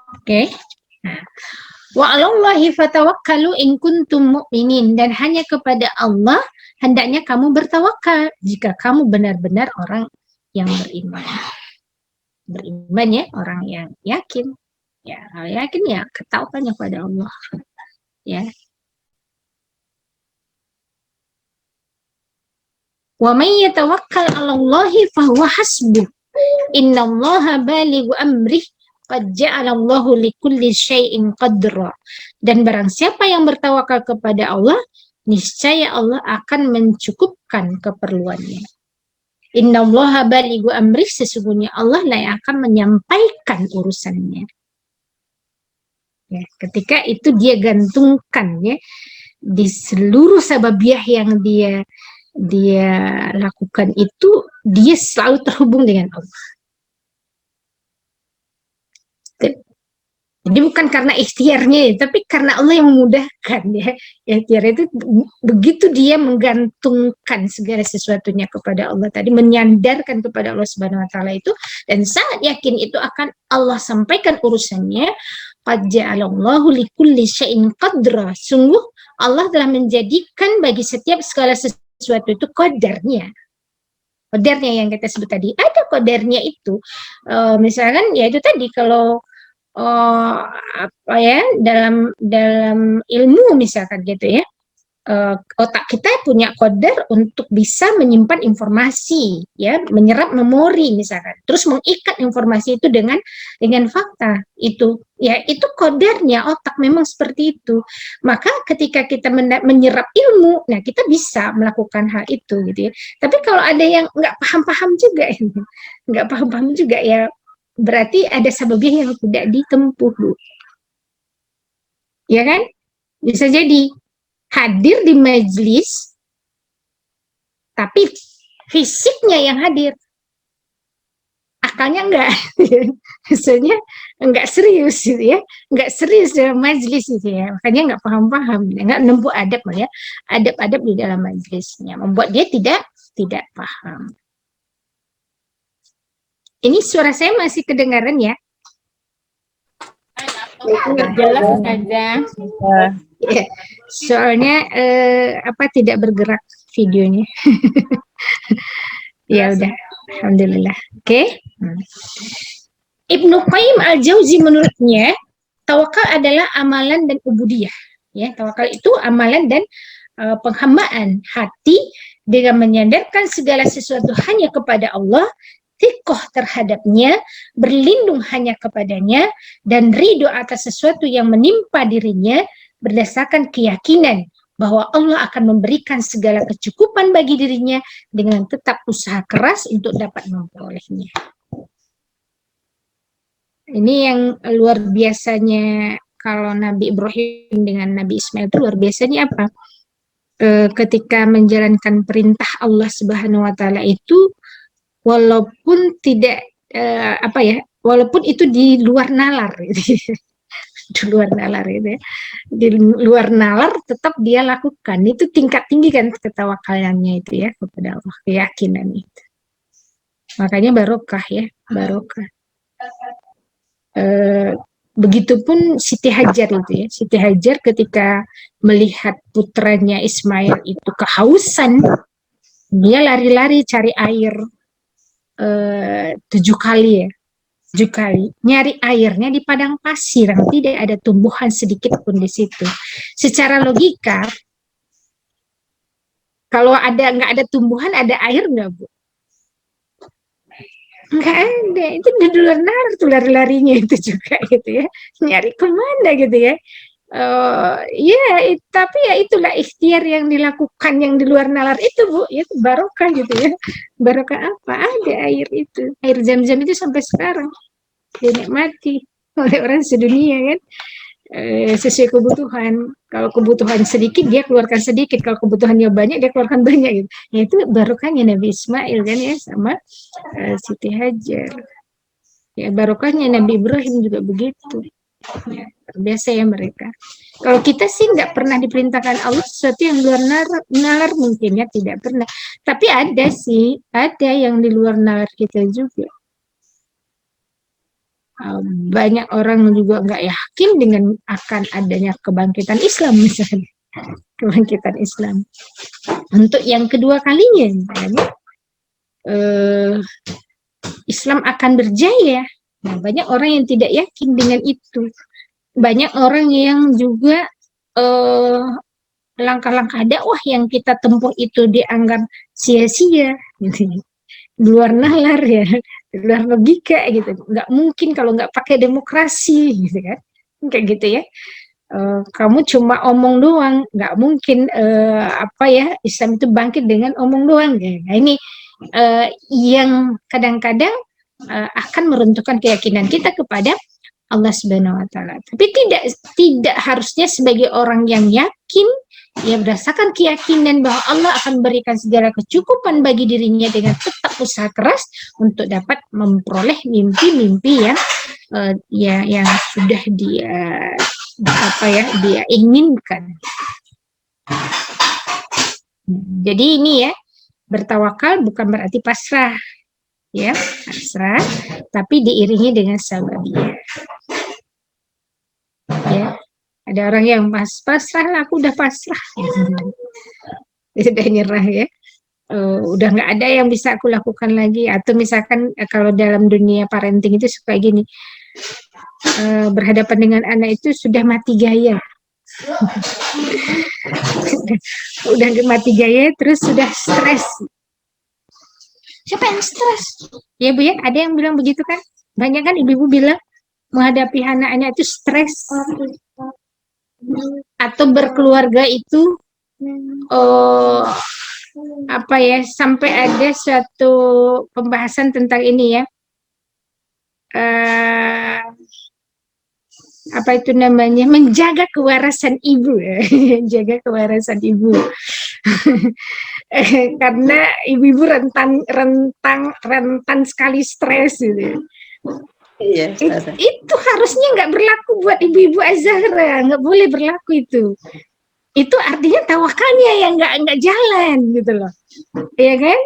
Oke. Nah, wa 'alallahi fatawakkalu in kuntum mu'minin, dan hanya kepada Allah hendaknya kamu bertawakal jika kamu benar-benar orang yang beriman. Beriman ya, orang yang yakin. Ya, yakin ya ketawakalnya kepada Allah. Ya. Wa may yatawakkal 'alallahi fahuwa hasbuh. Innallaha balighu amrih qad ja'alallahu likulli syai'in qadra. Dan barang siapa yang bertawakal kepada Allah, niscaya Allah akan mencukupkan keperluannya. Innallaha balighu amrih, sesungguhnya Allah lah yang akan menyampaikan urusannya. Ya, ketika itu dia gantungkan ya di seluruh sababiyah yang dia lakukan itu, dia selalu terhubung dengan Allah. Jadi bukan karena ikhtiarnya, tapi karena Allah yang memudahkan ya. Ikhtiar itu begitu dia menggantungkan segala sesuatunya kepada Allah tadi, menyandarkan kepada Allah Subhanahu wa taala itu, dan sangat yakin itu akan Allah sampaikan urusannya. Qad ja'alallahu likulli syai'in qadra. Sungguh Allah telah menjadikan bagi setiap segala sesuatu itu qadarnya. Qadarnya yang kita sebut tadi, ada qadarnya itu. Misalkan ya itu tadi kalau apa ya dalam ilmu misalkan gitu ya, otak kita punya qadar untuk bisa menyimpan informasi ya, menyerap memori misalkan, terus mengikat informasi itu dengan fakta itu ya, itu qadarnya otak memang seperti itu. Maka ketika kita menyerap ilmu, nah kita bisa melakukan hal itu gitu ya. Tapi kalau ada yang nggak paham-paham juga ya, berarti ada sababiyah yang tidak ditempuh, Bu. Ya kan? Bisa jadi hadir di majelis, tapi fisiknya yang hadir. akalnya enggak. Maksudnya enggak serius gitu ya, enggak serius dalam majelis gitu ya, makanya enggak paham-paham, enggak nempuh adab ya, adab-adab di dalam majelisnya, membuat dia tidak paham. Ini suara saya masih kedengaran ya? Jelas aja. Ya, soalnya tidak bergerak videonya. Ya udah, alhamdulillah. Oke. Ibnu Qayyim al-Jauzi menurutnya tawakal adalah amalan dan ubudiyah. Ya, tawakal itu amalan dan penghambaan hati dengan menyandarkan segala sesuatu hanya kepada Allah, tikoh terhadapnya, berlindung hanya kepadanya, dan ridho atas sesuatu yang menimpa dirinya berdasarkan keyakinan bahwa Allah akan memberikan segala kecukupan bagi dirinya dengan tetap usaha keras untuk dapat memperolehnya. Ini yang luar biasanya kalau Nabi Ibrahim dengan Nabi Ismail itu luar biasanya apa? Ketika menjalankan perintah Allah Subhanahu wa taala itu walaupun tidak walaupun itu di luar nalar gitu. Di luar nalar itu ya. Di luar nalar tetap dia lakukan. Itu tingkat tinggi kan ketawakalannya itu ya kepada Allah, keyakinan itu. Makanya barokah ya, barokah. Begitupun Siti Hajar itu ya. Siti Hajar ketika melihat putranya Ismail itu kehausan, dia lari-lari cari air 7 kali ya. 7 kali nyari airnya di padang pasir yang tidak ada tumbuhan sedikit pun di situ. Secara logika, kalau nggak ada tumbuhan, ada air nggak, Bu? Nggak ada. Itu di luar nalar tuh lari-larinya itu juga gitu ya. Nyari kemana gitu ya. Tapi ya itulah ikhtiar yang dilakukan yang di luar nalar itu, Bu, itu barokah gitu ya. Barokah apa? Ada air itu, air Zam-Zam itu sampai sekarang dinikmati oleh orang sedunia kan, sesuai kebutuhan. Kalau kebutuhan sedikit dia keluarkan sedikit, kalau kebutuhannya banyak dia keluarkan banyak gitu. Ya, itu barokahnya Nabi Ismail kan ya sama Siti Hajar. Ya barokahnya Nabi Ibrahim juga begitu. Ya, terbiasa ya mereka. Kalau kita sih nggak pernah diperintahkan Allah sesuatu yang luar nalar mungkin ya, tidak pernah. Tapi ada yang di luar nalar kita juga. Banyak orang juga nggak yakin dengan akan adanya kebangkitan Islam misalnya. Kebangkitan Islam. Untuk yang kedua kalinya misalnya, Islam akan berjaya. Nah, banyak orang yang tidak yakin dengan itu. Banyak orang yang juga langkah-langkah dakwah yang kita tempuh itu dianggap sia-sia gitu. Luar nalar ya, luar logika gitu. Nggak mungkin kalau nggak pakai demokrasi gitu kan, kayak gitu ya. Kamu cuma omong doang, nggak mungkin Islam itu bangkit dengan omong doang. Nah, ini yang kadang-kadang akan meruntuhkan keyakinan kita kepada Allah Subhanahu wa taala. Tapi tidak harusnya sebagai orang yang yakin ya berdasarkan keyakinan bahwa Allah akan memberikan segala kecukupan bagi dirinya dengan tetap usaha keras untuk dapat memperoleh mimpi-mimpi yang sudah dia inginkan. Jadi ini ya, bertawakal bukan berarti pasrah. Ya, pasrah, tapi diiringi dengan sababiyah. Ya, ada orang yang pasrah lah, aku udah pasrah, sudah nyerah ya, udah nggak ada yang bisa aku lakukan lagi. Atau misalkan kalau dalam dunia parenting itu suka gini, berhadapan dengan anak itu sudah mati gaya, udah mati gaya, terus sudah stres. Siapa yang stres? Ya Bu ya, ada yang bilang begitu kan? Banyak kan ibu-ibu bilang menghadapi anak-anak itu stres. Atau berkeluarga itu sampai ada suatu pembahasan tentang ini ya. Menjaga kewarasan ibu ya. Jaga kewarasan ibu. Karena ibu-ibu rentan sekali stres gitu. Iya, Ustazah. Itu harusnya nggak berlaku buat ibu-ibu Az-Zahra, nggak boleh berlaku itu. Itu artinya tawakalnya yang nggak jalan gitu loh, ya kan?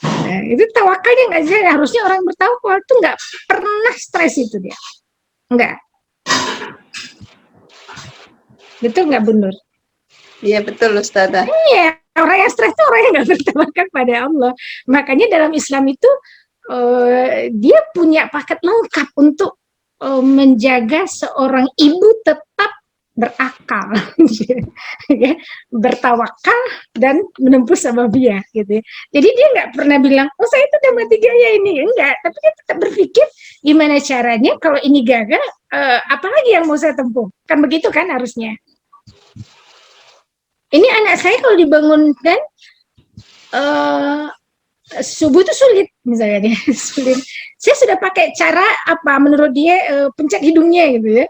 Nah, itu tawakalnya nggak jalan. Harusnya orang bertawakal itu nggak pernah stres itu dia, nggak. Betul nggak, Bu Nur? Iya, betul, Ustazah. Iya, orang yang stres itu orang yang nggak bertawakal pada Allah. Makanya dalam Islam itu dia punya paket lengkap untuk menjaga seorang ibu tetap berakal, ya, bertawakal dan menempuh sababiyah gitu. Jadi dia nggak pernah bilang, oh saya itu udah mati gaya ini, enggak. Tapi dia tetap berpikir gimana caranya kalau ini gagal, apalagi yang mau saya tempuh, kan begitu kan harusnya. Ini anak saya kalau dibangunkan subuh itu sulit, misalnya dia sulit. Saya sudah pakai cara apa menurut dia, pencet hidungnya gitu ya.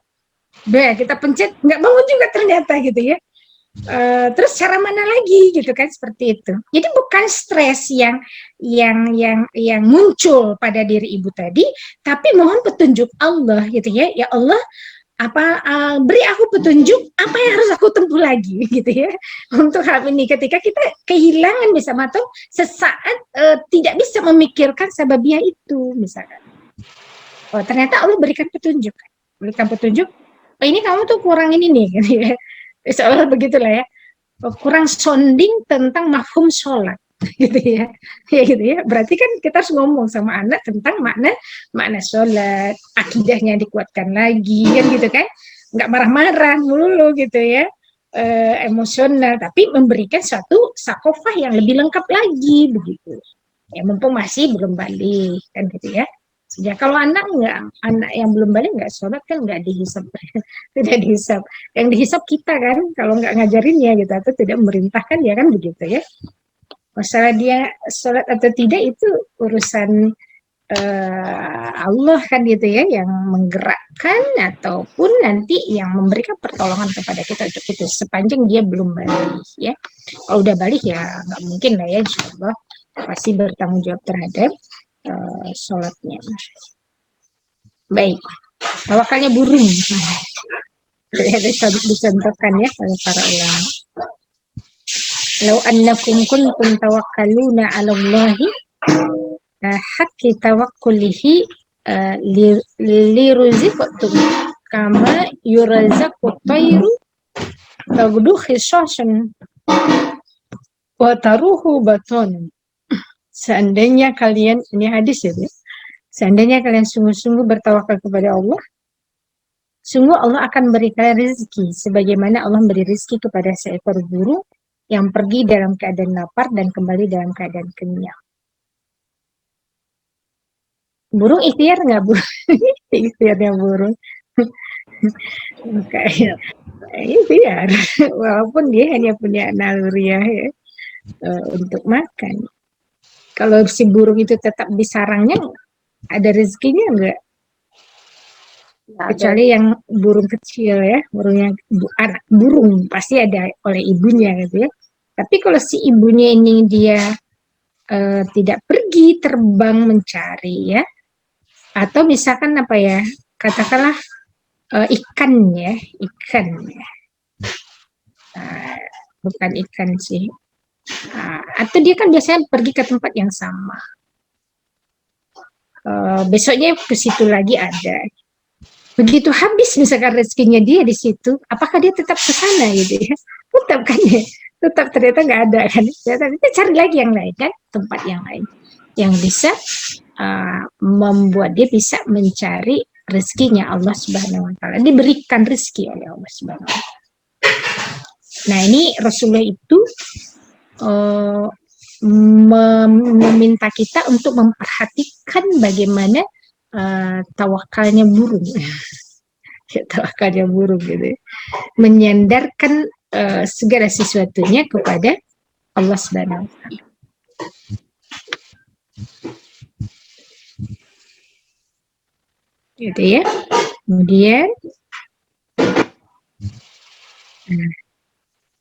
Kita pencet nggak bangun juga ternyata gitu ya. Terus cara mana lagi gitu kan, seperti itu. Jadi bukan stres yang muncul pada diri ibu tadi, tapi mohon petunjuk Allah gitu ya. Ya Allah, beri aku petunjuk apa yang harus aku tempuh lagi gitu ya untuk hal ini. Ketika kita kehilangan misalnya atau sesaat tidak bisa memikirkan sababiyah itu misalkan, oh ternyata Allah berikan petunjuk, oh ini kamu tuh kurang ini nih gitu ya, seolah begitulah ya, kurang sounding tentang mafhum sholat gitu ya, gitu ya. Berarti kan kita harus ngomong sama anak tentang makna sholat, akidahnya dikuatkan lagi kan gitu kan, nggak marah-marah mulu gitu ya, emosional, tapi memberikan suatu sakofah yang lebih lengkap lagi begitu ya, mumpung masih belum balik kan gitu ya. Sejak kalau anak yang belum balik nggak sholat kan nggak dihisap, tidak dihisap. Yang dihisap kita kan kalau nggak ngajarinnya gitu atau tidak memerintahkan ya kan begitu ya. Masalah dia sholat atau tidak itu urusan Allah kan gitu ya, yang menggerakkan ataupun nanti yang memberikan pertolongan kepada kita untuk itu sepanjang dia belum balik ya. Kalau udah balik ya nggak mungkin lah ya, insya Allah pasti bertanggung jawab terhadap sholatnya. Baik, tawakalnya burung. Dicontohkan ya oleh para ulama. Lau annakum kuntum tawakkaluna 'ala Allahi haqqi tawakkulihi liruziqtum kama yurazaqu tayru tagdu khishasan wa taruhu baton. Seandainya kalian, ini hadis ya, seandainya kalian sungguh-sungguh bertawakal kepada Allah, sungguh Allah akan berikan rezeki sebagaimana Allah beri rezeki kepada seekor burung yang pergi dalam keadaan lapar dan kembali dalam keadaan kenyang. Burung ikhtiar nggak, Bu? Ikhtiarnya burung. Kayak ikhtiar, walaupun dia hanya punya naluriah ya, untuk makan. Kalau si burung itu tetap di sarangnya, ada rezekinya enggak? Kecuali yang burung kecil ya, anak burung pasti ada oleh ibunya gitu ya. Tapi kalau si ibunya ini dia tidak pergi terbang mencari ya, atau misalkan apa ya, katakanlah ikan ya, bukan ikan sih, atau dia kan biasanya pergi ke tempat yang sama, besoknya ke situ lagi ada. Begitu habis misalkan rezekinya dia di situ, apakah dia tetap ke sana gitu ya? Tetap kan ya, tetap ternyata nggak ada kan. Ternyata kita cari lagi yang lain kan, tempat yang lain yang bisa membuat dia bisa mencari rezekinya Allah Subhanahu Wa Taala, diberikan rezeki oleh Allah Subhanahu Wa Taala. Nah ini Rasulullah itu meminta kita untuk memperhatikan bagaimana tawakalnya burung, tawakalnya burung gitu, menyandarkan segala sesuatunya kepada Allah Subhanahu Wa Taala. Gitu ya. Kemudian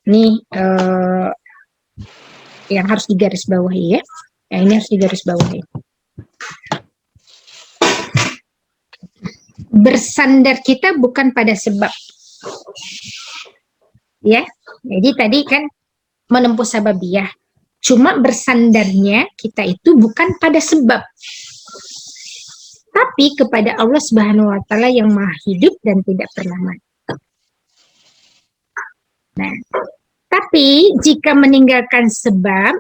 nih yang harus digarisbawahi ya. Yang ini harus digarisbawahi. Bersandar kita bukan pada sebab. Ya. Jadi tadi kan menempuh sababiyah. Cuma bersandarnya kita itu bukan pada sebab, tapi kepada Allah Subhanahu wa taala yang Maha hidup dan tidak pernah mati. Nah, tapi jika meninggalkan sebab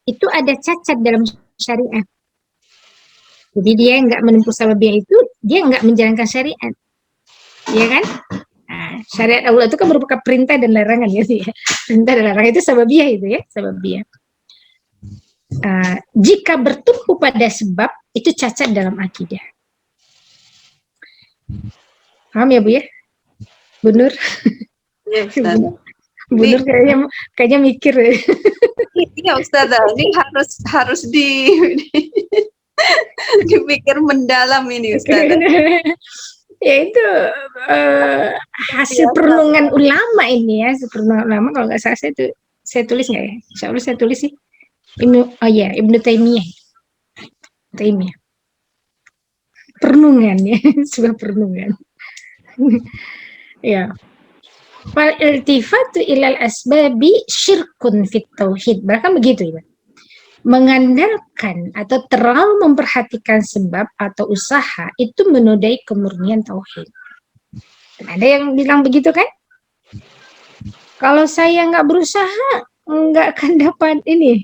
itu ada cacat dalam syariat. Jadi dia nggak menempuh sababiyah itu, dia nggak menjalankan syariat, ya kan? Nah, syariat Allah itu kan merupakan perintah dan larangan ya, perintah dan larangan itu sababiyah itu ya, sababiyah. Jika bertumpu pada sebab itu cacat dalam akidah. Paham ya Bu ya? Bu Nur? Ya, Ustazah. Bu Nur kayaknya mikir. Iya Ustazah, ini harus dipikir mendalam ini Ustazah. Ya itu hasil perenungan ulama ini ya, hasil perenungan ulama. Kalau nggak salah saya tulis nggak ya? Insya Allah saya tulis sih. Ibnu Taimiyah. Perenungan ya, sebuah perenungan. Ya. Fal iltifatu ilal asbabi syirkun fit tauhid. Bahkan begitu ya. Mengandalkan atau terlalu memperhatikan sebab atau usaha itu menodai kemurnian tauhid. Ada yang bilang begitu kan? Kalau saya nggak berusaha, nggak akan dapat ini,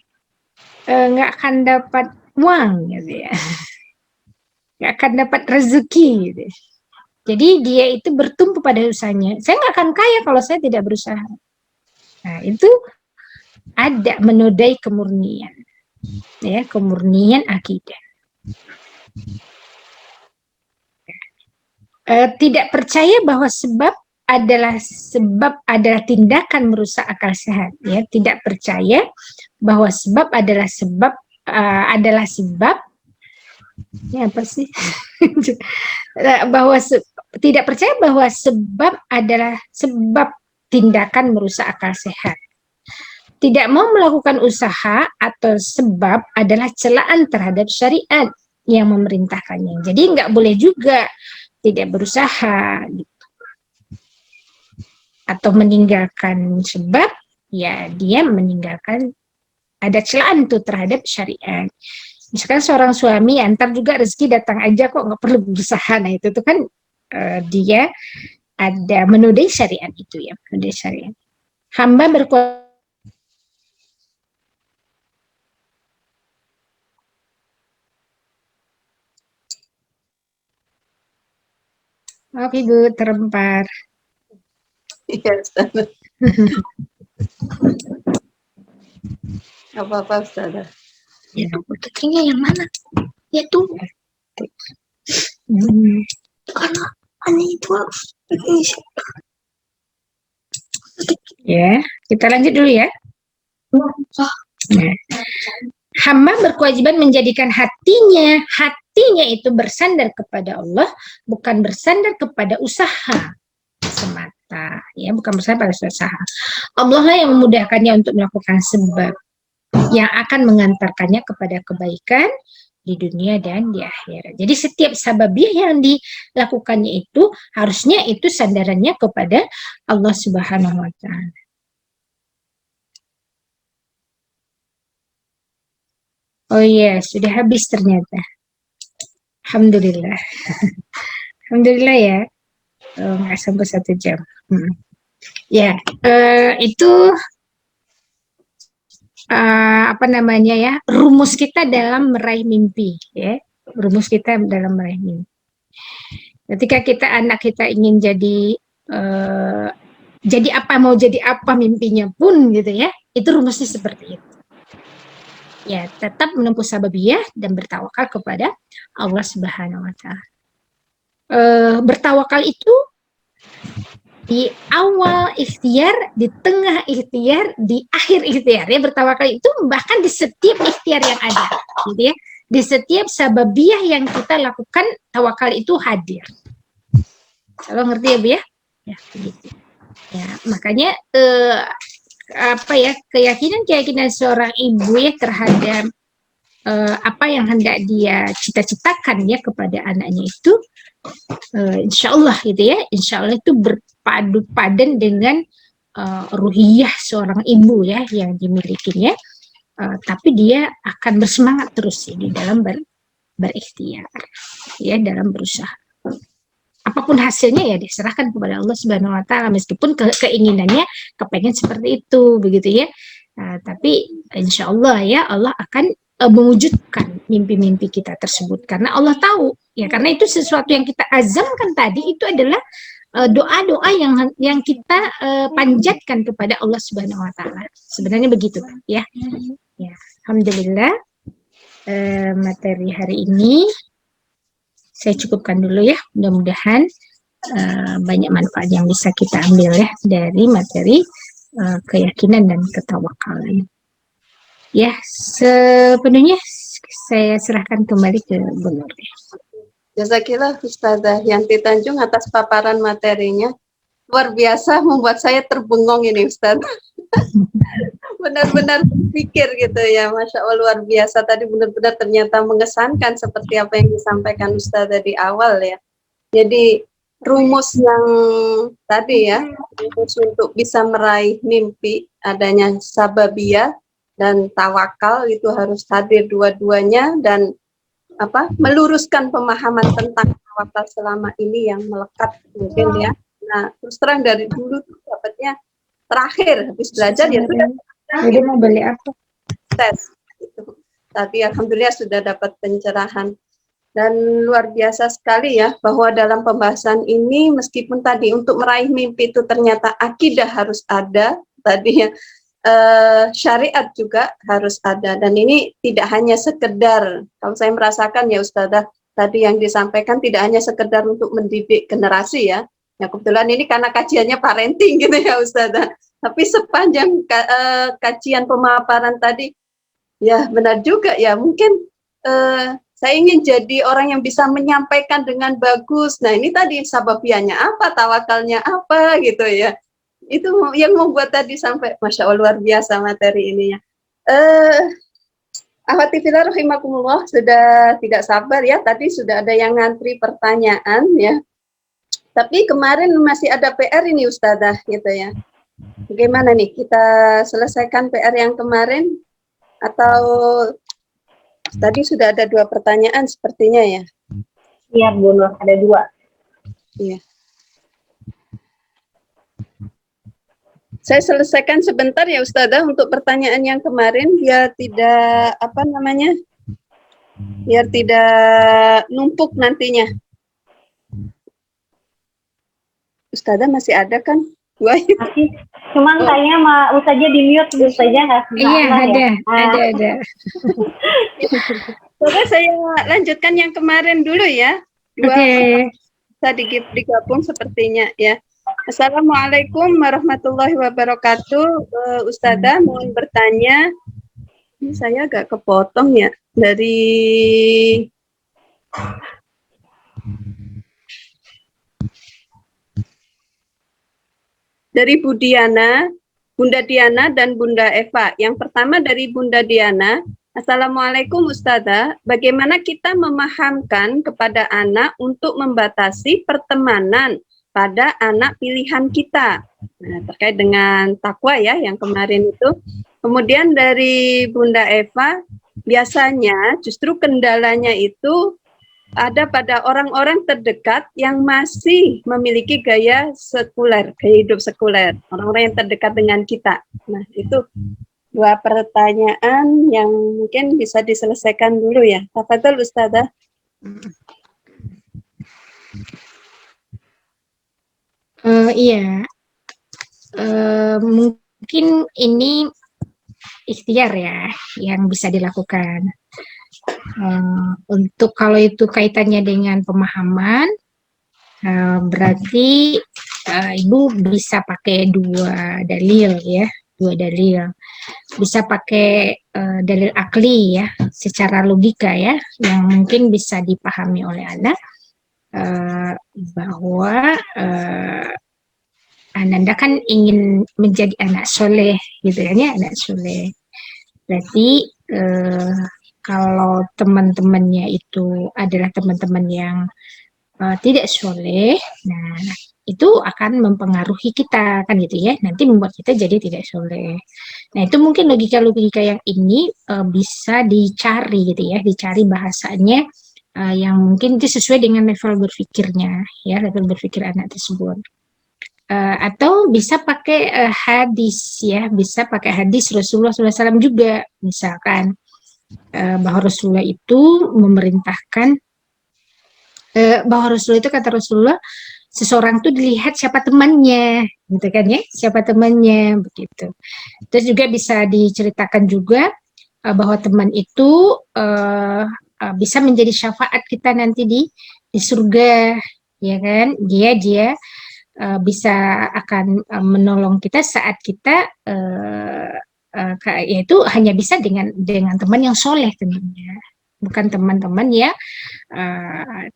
nggak akan dapat uang, gitu ya. Nggak akan dapat rezeki, gitu. Jadi dia itu bertumpu pada usahanya. Saya nggak akan kaya kalau saya tidak berusaha. Nah itu ada menodai kemurnian. Ya, kemurnian akidah. Tidak percaya bahwa sebab adalah tindakan merusak akal sehat. Ya, tidak percaya bahwa sebab adalah sebab ini apa sih? Tidak percaya bahwa sebab adalah sebab tindakan merusak akal sehat. Tidak mau melakukan usaha atau sebab adalah celaan terhadap syariat yang memerintahkannya. Jadi nggak boleh juga tidak berusaha gitu. Atau meninggalkan sebab, ya dia meninggalkan, ada celaan tuh terhadap syariat. Misalkan seorang suami antar juga rezeki datang aja kok nggak perlu berusaha. Nah itu tuh kan dia ada menodai syariat itu ya, menodai syariat. Hamba berkuasa. Maaf Ibu, terempar. Iya Ustazah. Apa-apa Ustazah. Ya, putrinya yang mana? Ya tuh. Karena aneh itu harus. Ya, kita lanjut dulu ya. Nah, hamba berkewajiban menjadikan hatinya itu bersandar kepada Allah, bukan bersandar kepada usaha semata. Ya, bukan bersandar pada usaha. Allah lah yang memudahkannya untuk melakukan sebab yang akan mengantarkannya kepada kebaikan di dunia dan di akhirat. Jadi setiap sababiyah yang dilakukannya itu harusnya itu sandarannya kepada Allah Subhanahu wa taala. Oh iya, sudah habis ternyata. Alhamdulillah. Alhamdulillah ya. Nggak sampai 1 jam. Ya, itu apa namanya ya, rumus kita dalam meraih mimpi ya, rumus kita dalam meraih mimpi. Ketika anak kita ingin jadi mau jadi apa mimpinya pun gitu ya, itu rumusnya seperti itu. Ya, tetap menempuh sababiyah dan bertawakal kepada Allah Subhanahu wa taala. Bertawakal itu di awal ikhtiar, di tengah ikhtiar, di akhir ikhtiar. Ya, bertawakal itu bahkan di setiap ikhtiar yang ada, gitu ya. Di setiap sababiyah yang kita lakukan, tawakal itu hadir. Kalau ngerti ya Bu ya? Ya, begitu. Ya, makanya keyakinan seorang ibu ya terhadap apa yang hendak dia cita-citakan ya kepada anaknya itu, insya Allah gitu ya, insya Allah itu berpadu padan dengan ruhiyah seorang ibu ya yang dimilikinya, tapi dia akan bersemangat terus ya, di dalam berikhtiar ya, dalam berusaha. Apapun hasilnya ya diserahkan kepada Allah Subhanahu Wa Taala, meskipun keinginannya kepengen seperti itu begitu ya. Tapi insya Allah ya Allah akan mewujudkan mimpi-mimpi kita tersebut, karena Allah tahu ya, karena itu sesuatu yang kita azamkan tadi itu adalah doa-doa yang kita panjatkan kepada Allah Subhanahu Wa Taala. Sebenarnya begitu ya. Ya, alhamdulillah materi hari ini saya cukupkan dulu ya. Mudah-mudahan banyak manfaat yang bisa kita ambil ya dari materi keyakinan dan ketawakalan. Ya, sepenuhnya saya serahkan kembali ke Bu Nur. Jazakillah Ustazah Yanti Tanjung atas paparan materinya. Luar biasa, membuat saya terbengong ini Ustaz. Benar-benar berpikir gitu ya, Masya Allah luar biasa. Tadi benar-benar ternyata mengesankan seperti apa yang disampaikan Ustazah di awal ya. Jadi rumus yang tadi ya, rumus untuk bisa meraih mimpi adanya sababiyah dan tawakal itu harus hadir dua-duanya, dan meluruskan pemahaman tentang tawakal selama ini yang melekat mungkin ya. Nah, terus terang dari dulu tuh dapatnya terakhir habis belajar ya sudah. Jadi mau beli apa? Tes. Tapi alhamdulillah sudah dapat pencerahan. Dan luar biasa sekali ya bahwa dalam pembahasan ini meskipun tadi untuk meraih mimpi itu ternyata akidah harus ada tadi ya. Syariat juga harus ada, dan ini tidak hanya sekedar, kalau saya merasakan ya Ustazah tadi yang disampaikan tidak hanya sekedar untuk mendidik generasi ya kebetulan ini karena kajiannya parenting gitu ya Ustazah, tapi sepanjang kajian pemaparan tadi ya benar juga ya, mungkin saya ingin jadi orang yang bisa menyampaikan dengan bagus. Nah ini tadi sababiannya apa, tawakalnya apa gitu ya. Itu yang membuat tadi sampai Masya Allah luar biasa materi ini ya. Akhwati fillah rahimakumullah, sudah tidak sabar ya, tadi sudah ada yang ngantri pertanyaan ya. Tapi kemarin masih ada PR ini Ustazah gitu ya. Bagaimana nih, kita selesaikan PR yang kemarin atau tadi sudah ada 2 pertanyaan sepertinya ya? Iya Bu Nur, ada 2. Iya. Saya selesaikan sebentar ya Ustazah untuk pertanyaan yang kemarin biar tidak biar tidak numpuk nantinya. Ustazah masih ada kan? Masih, cuman kayaknya Ustazah di mute, Ustazah nggak Iya ada. Coba saya lanjutkan yang kemarin dulu ya. Oke. Bisa digabung sepertinya ya. Assalamualaikum warahmatullahi wabarakatuh. Ustazah mohon bertanya, ini saya agak kepotong ya dari Bunda Diana dan Bunda Eva. Yang pertama dari Bunda Diana. Assalamualaikum Ustazah, bagaimana kita memahamkan kepada anak untuk membatasi pertemanan pada anak pilihan kita. Nah, terkait dengan takwa ya yang kemarin itu. Kemudian dari Bunda Eva, biasanya justru kendalanya itu ada pada orang-orang terdekat yang masih memiliki gaya hidup sekuler, orang-orang yang terdekat dengan kita. Nah, itu 2 pertanyaan yang mungkin bisa diselesaikan dulu ya. Tafadhol Ustazah. Iya, mungkin ini ikhtiar ya yang bisa dilakukan. Untuk kalau itu kaitannya dengan pemahaman, berarti Ibu bisa pakai 2 dalil ya, 2 dalil. Bisa pakai dalil akli ya, secara logika ya, yang mungkin bisa dipahami oleh anak. Bahwa Nanda kan ingin menjadi anak soleh, gitu kan ya, anak soleh. Berarti kalau teman-temannya itu adalah teman-teman yang tidak soleh, nah itu akan mempengaruhi kita kan gitu ya, nanti membuat kita jadi tidak soleh. Nah itu mungkin logika-logika yang ini bisa dicari gitu ya, dicari bahasanya yang mungkin itu sesuai dengan level berpikirnya ya, level berpikir anak tersebut. Atau bisa pakai hadis ya, bisa pakai hadis Rasulullah SAW juga, misalkan bahwa Rasulullah itu memerintahkan bahwa Rasulullah itu, kata Rasulullah, seseorang itu dilihat siapa temannya, gitu kan ya, siapa temannya begitu. Terus juga bisa diceritakan juga bahwa teman itu bisa menjadi syafaat kita nanti di surga, ya kan? Dia bisa akan menolong kita saat kita yaitu hanya bisa dengan teman yang soleh tentunya, bukan teman-teman yang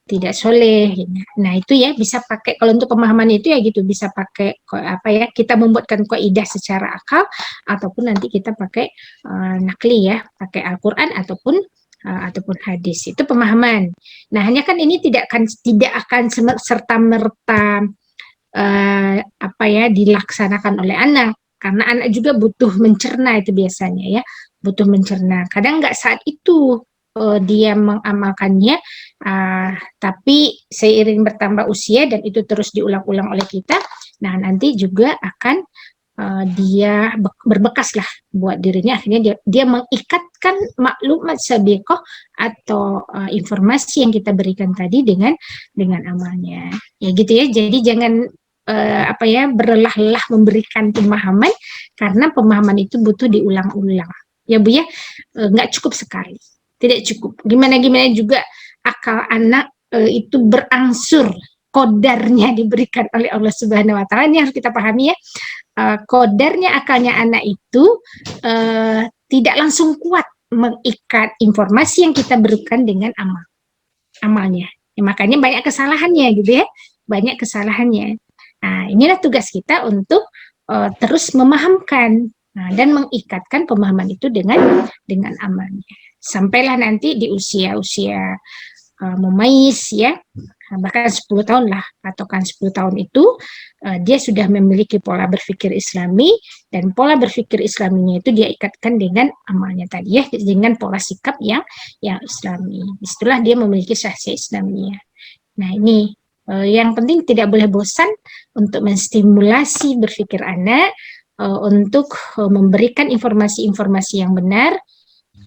tidak soleh. Nah itu ya bisa pakai, kalau untuk pemahaman itu ya gitu, bisa pakai apa ya, kita membuatkan kaidah secara akal ataupun nanti kita pakai nakli ya, pakai Al-Quran ataupun hadis, itu pemahaman. Nah hanya kan ini tidak akan serta merta apa ya dilaksanakan oleh anak, karena anak juga butuh mencerna, itu biasanya ya, butuh mencerna. Kadang nggak saat itu dia mengamalkannya, tapi seiring bertambah usia dan itu terus diulang-ulang oleh kita, nah nanti juga akan dia berbekas lah buat dirinya, akhirnya dia mengikatkan maklumat sabiqah atau informasi yang kita berikan tadi dengan amalnya, ya gitu ya. Jadi jangan apa ya berlelah-lelah memberikan pemahaman, karena pemahaman itu butuh diulang-ulang ya Bu ya, nggak cukup sekali, tidak cukup. Gimana juga akal anak itu berangsur, kodarnya diberikan oleh Allah Subhanahu Wa Taala. Ini harus kita pahami ya, kodarnya akalnya anak itu tidak langsung kuat mengikat informasi yang kita berikan dengan amalnya. Ya, makanya banyak kesalahannya gitu ya, banyak kesalahannya. Nah, inilah tugas kita untuk terus memahamkan dan mengikatkan pemahaman itu dengan amalnya. Sampailah nanti di usia-usia memais ya, bahkan 10 tahun lah, patokan 10 tahun itu dia sudah memiliki pola berpikir Islami, dan pola berpikir Islaminya itu dia ikatkan dengan amalnya tadi ya, dengan pola sikap yang Islami. Disitulah dia memiliki syahsiah Islamiyah. Nah ini yang penting tidak boleh bosan untuk menstimulasi berpikir anak, untuk memberikan informasi-informasi yang benar,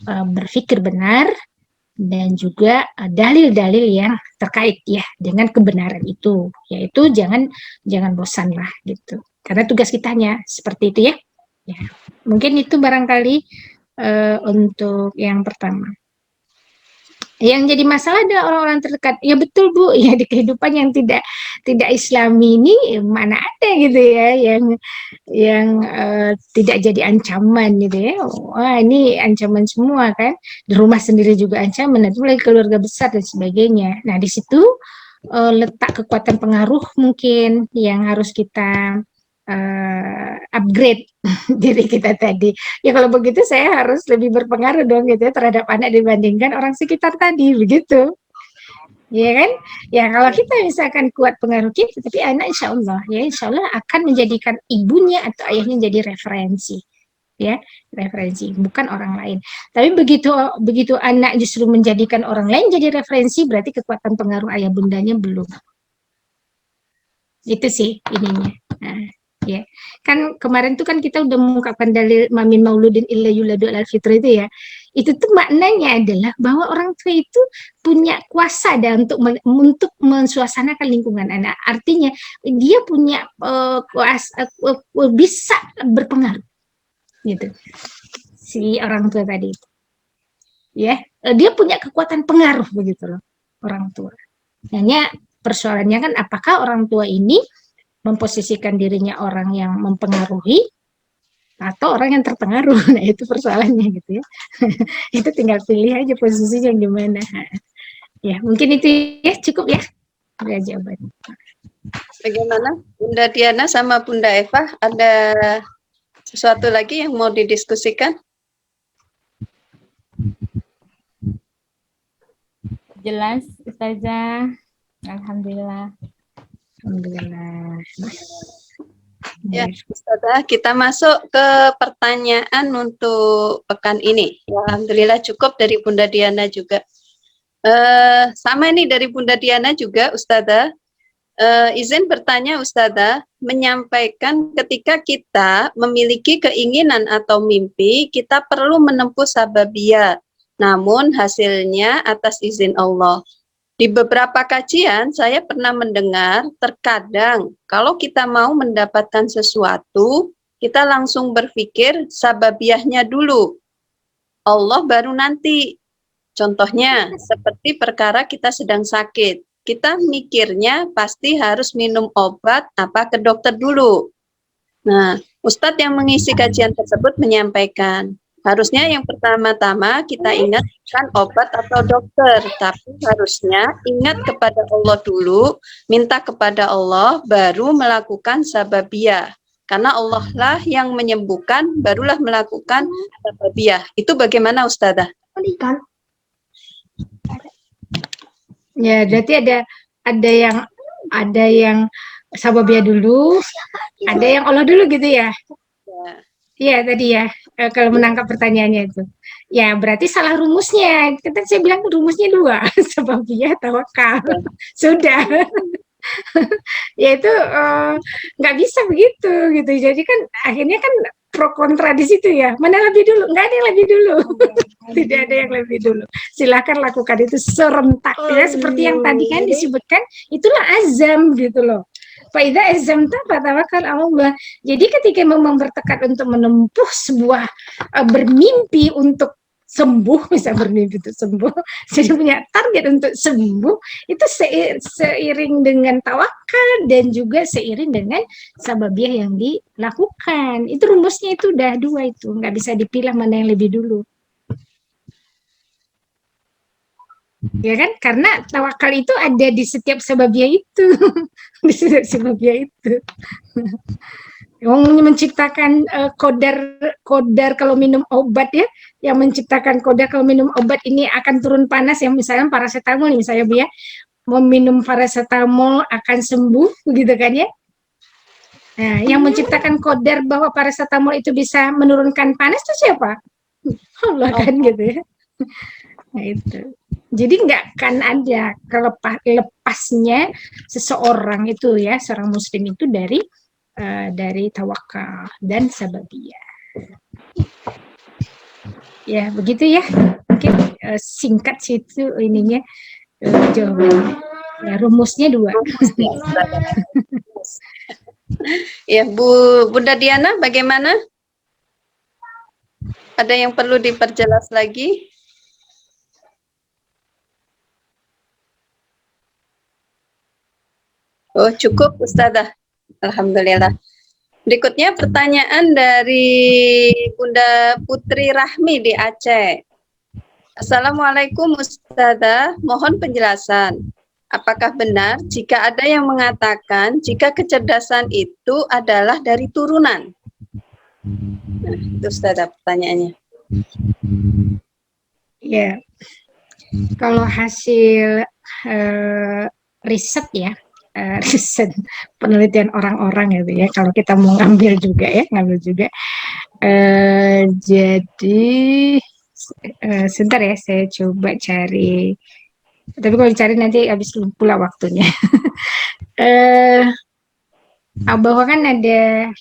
berpikir benar, dan juga dalil-dalil yang terkait ya dengan kebenaran itu, yaitu jangan bosan lah gitu, karena tugas kita hanya seperti itu ya. Mungkin itu barangkali untuk yang pertama. Yang jadi masalah adalah orang-orang terdekat. Ya betul Bu, ya di kehidupan yang tidak Islami ini mana ada gitu ya yang tidak jadi ancaman gitu ya. Wah ini ancaman semua kan. Di rumah sendiri juga ancaman, nanti lagi keluarga besar dan sebagainya. Nah di situ letak kekuatan pengaruh mungkin yang harus kita upgrade diri kita tadi. Ya kalau begitu saya harus lebih berpengaruh dong gitu ya terhadap anak dibandingkan orang sekitar tadi, begitu. Ya kan? Ya kalau kita misalkan kuat pengaruh kita, tapi anak insya Allah akan menjadikan ibunya atau ayahnya jadi referensi. Ya, referensi, bukan orang lain. Tapi begitu anak justru menjadikan orang lain jadi referensi, berarti kekuatan pengaruh ayah bundanya belum. Itu sih ininya. Nah, ya kan kemarin tuh kan kita udah mengungkapkan dalil mamin mauludin illa yuladu alal fitri itu ya, itu tuh maknanya adalah bahwa orang tua itu punya kuasa dan untuk mensuasanakan lingkungan anak, artinya dia punya kuasa, bisa berpengaruh gitu si orang tua tadi itu ya, dia punya kekuatan pengaruh begitu loh orang tua. Hanya persoalannya kan apakah orang tua ini memposisikan dirinya orang yang mempengaruhi atau orang yang terpengaruh. Nah itu persoalannya gitu ya. Itu tinggal pilih aja posisinya gimana. Ya mungkin itu ya, cukup ya jawaban. Bagaimana Bunda Diana sama Bunda Eva, ada sesuatu lagi yang mau didiskusikan? Jelas, Ustazah. Alhamdulillah. Alhamdulillah. Ya, Ustazah, kita masuk ke pertanyaan untuk pekan ini. Alhamdulillah cukup dari Bunda Diana juga. Sama ini dari Bunda Diana juga, Ustazah. Izin bertanya, Ustazah, menyampaikan ketika kita memiliki keinginan atau mimpi, kita perlu menempuh sababiyah. Namun hasilnya atas izin Allah. Di beberapa kajian saya pernah mendengar terkadang kalau kita mau mendapatkan sesuatu, kita langsung berpikir sababiyahnya dulu. Allah baru nanti. Contohnya seperti perkara kita sedang sakit. Kita mikirnya pasti harus minum obat apa ke dokter dulu. Nah, Ustadz yang mengisi kajian tersebut menyampaikan, harusnya yang pertama-tama kita ingat bukan obat atau dokter, tapi harusnya ingat kepada Allah dulu, minta kepada Allah, baru melakukan sababiyah. Karena Allah lah yang menyembuhkan, barulah melakukan sababiyah. Itu bagaimana Ustazah? Ya, berarti ada yang sababiyah dulu, ada yang Allah dulu gitu ya. Iya tadi ya, kalau menangkap pertanyaannya itu. Ya, berarti salah rumusnya. Kan saya bilang rumusnya 2, sababiyah, tawakal. Sudah. Ya itu nggak bisa begitu gitu. Jadi kan akhirnya kan pro kontra di situ ya. Mana lebih dulu? Nggak ada yang lebih dulu. Tidak ada yang lebih dulu. Silakan lakukan itu serentak ya, seperti yang tadi kan disebutkan, itulah azam gitu loh. Faida azam fatawakal Allah. Jadi ketika memang bertekad untuk menempuh sebuah bermimpi untuk sembuh, bisa bermimpi untuk sembuh, jadi punya target untuk sembuh, itu seiring dengan tawakal dan juga seiring dengan sababiyah yang dilakukan. Itu rumusnya itu udah 2 itu, nggak bisa dipilah mana yang lebih dulu. Ya kan? Karena tawakal itu ada di setiap sababiyah itu. Di setiap sababiyah itu. Yang menciptakan kodar kalau minum obat ya, yang menciptakan kodar kalau minum obat ini akan turun panas, yang misalnya paracetamol nih, misalnya Bu ya, mau minum paracetamol akan sembuh, begitu kan ya? Nah, yang menciptakan kodar bahwa paracetamol itu bisa menurunkan panas itu siapa? Allah kan gitu ya. Nah itu. Jadi nggak akan ada lepasnya seseorang itu ya, seorang muslim itu dari tawakal dan sababiyah. Ya begitu ya, mungkin singkat situ ininya jawabannya. Ya, rumusnya 2. Ya, Bunda Diana, bagaimana? Ada yang perlu diperjelas lagi? Oh, cukup Ustazah. Alhamdulillah. Berikutnya pertanyaan dari Bunda Putri Rahmi di Aceh. Assalamualaikum Ustazah, mohon penjelasan. Apakah benar jika ada yang mengatakan jika kecerdasan itu adalah dari turunan? Nah, itu Ustazah pertanyaannya. Ya, kalau hasil riset ya, riset penelitian orang-orang gitu ya, kalau kita mau ngambil juga jadi sebentar ya, saya coba cari, tapi kalau dicari nanti habis pula waktunya. Bahwa kan ada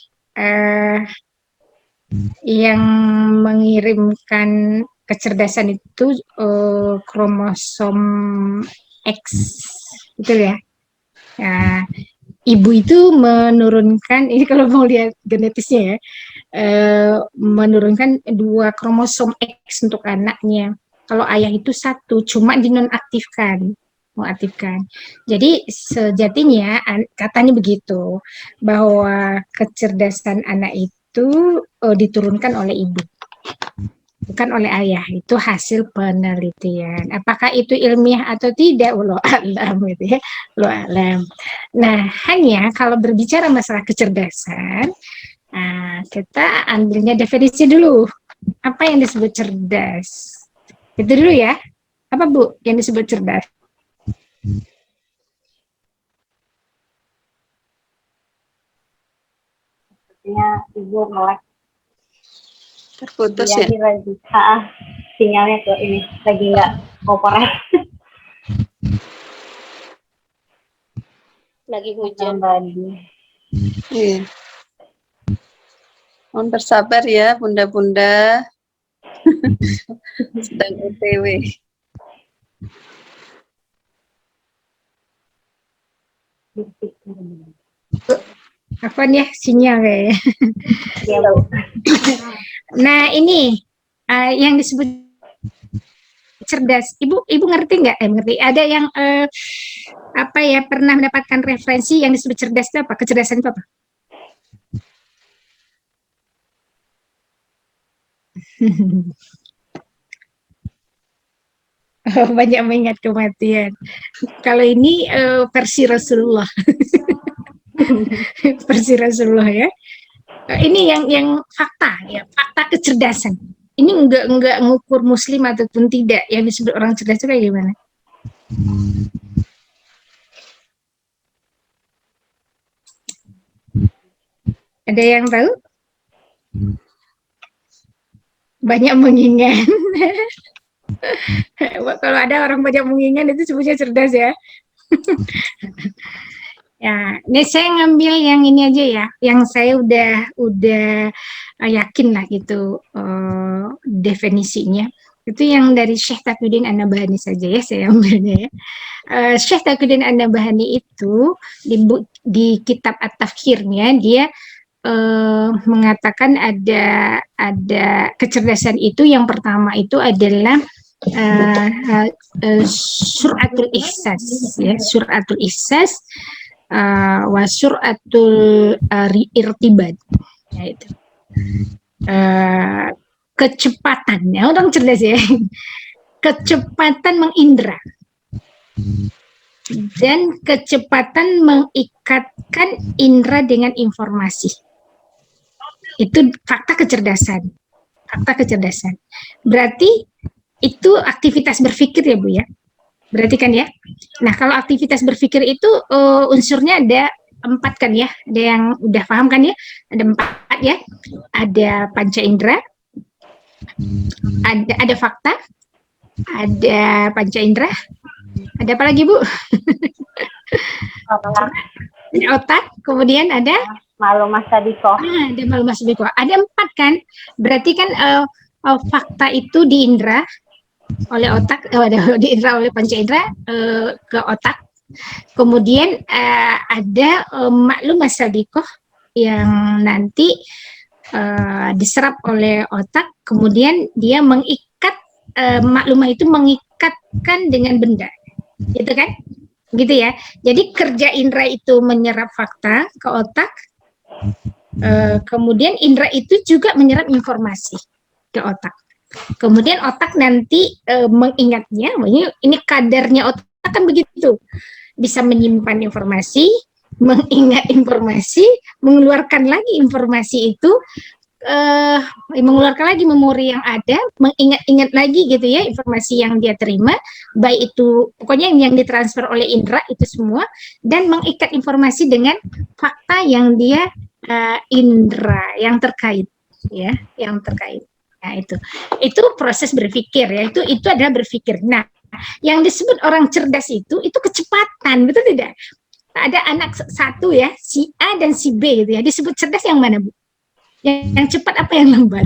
yang mengirimkan kecerdasan itu kromosom X gitu ya. Nah, ibu itu menurunkan, ini kalau mau lihat genetisnya ya, menurunkan 2 kromosom X untuk anaknya. Kalau ayah itu 1, cuma dinonaktifkan, mengaktifkan. Jadi sejatinya katanya begitu, bahwa kecerdasan anak itu diturunkan oleh ibu. bukan oleh ayah. Itu hasil penelitian. Apakah itu ilmiah atau tidak? Wallahu alam gitu ya. Wallahu alam. Nah, hanya kalau berbicara masalah kecerdasan, nah, kita ambilnya definisi dulu. Apa yang disebut cerdas? Itu dulu ya. Apa Bu yang disebut cerdas? Sepertinya Ibu melek. Terputus Jadi ya. lagi, sinyalnya tuh ini lagi nggak kooperatif. Lagi hujan. Iya. Mohon bersabar ya bunda-bunda. Sedang OTW. Apa nih ya sinyal kayaknya. Ya, Bu. Nah ini yang disebut cerdas. Ibu ngerti nggak? Ngerti. Ada yang apa ya pernah mendapatkan referensi yang disebut cerdas itu apa? Kecerdasan itu apa? Banyak mengingat kematian. Kalau ini versi Rasulullah, versi Rasulullah ya. Ini yang fakta ya, fakta kecerdasan. Ini enggak ngukur muslim ataupun tidak. Yang disebut orang cerdas itu kayak gimana? Ada yang tahu? Banyak mengingat. Kalau ada orang banyak mengingat itu sebutnya cerdas ya. Ya, ini saya ngambil yang ini aja ya, yang saya udah yakin lah gitu definisinya. Itu yang dari Syekh Taqiyuddin An-Nabhani saja ya, saya ambilnya ya. Syekh Taqiyuddin An-Nabhani itu di kitab At-Tafsirnya dia mengatakan ada kecerdasan itu yang pertama itu adalah suratul ihsas ya, suratul ihsas wa suratul irtibad ya itu. Kecepatan ya, orang cerdas ya. Kecepatan mengindra dan kecepatan mengikatkan indera dengan informasi. Itu fakta kecerdasan. Fakta kecerdasan. Berarti itu aktivitas berpikir ya Bu ya. Berarti kan ya. Nah kalau aktivitas berpikir itu unsurnya ada 4 kan ya. Ada yang udah paham kan ya. Ada 4 ya. Ada panca indera. Ada fakta. Ada panca indera. Ada apa lagi Bu? Ada otak. Kemudian ada Ma'lumat sabiqah. ada ma'lumat sabiqah. Ada 4 kan. Berarti kan fakta itu diindra oleh otak, diindra oleh panca indera ke otak. Kemudian ada ma'lumat sabiqah yang nanti diserap oleh otak. Kemudian dia mengikat maklumah itu mengikatkan dengan benda. Gitu kan? Gitu ya. Jadi kerja indera itu menyerap fakta ke otak. Kemudian indera itu juga menyerap informasi ke otak. Kemudian otak nanti mengingatnya, ini kadarnya otak kan begitu, bisa menyimpan informasi, mengingat informasi, mengeluarkan lagi informasi itu, mengeluarkan lagi memori yang ada, mengingat-ingat lagi gitu ya informasi yang dia terima, baik itu pokoknya yang ditransfer oleh indera itu semua, dan mengikat informasi dengan fakta yang dia indera yang terkait ya, yang terkait. Nah, itu proses berpikir ya, itu adalah berpikir. Nah, yang disebut orang cerdas itu kecepatan, betul tidak? Ada anak satu ya, si A dan si B gitu ya, disebut cerdas yang mana Bu? Yang cepat apa yang lambat?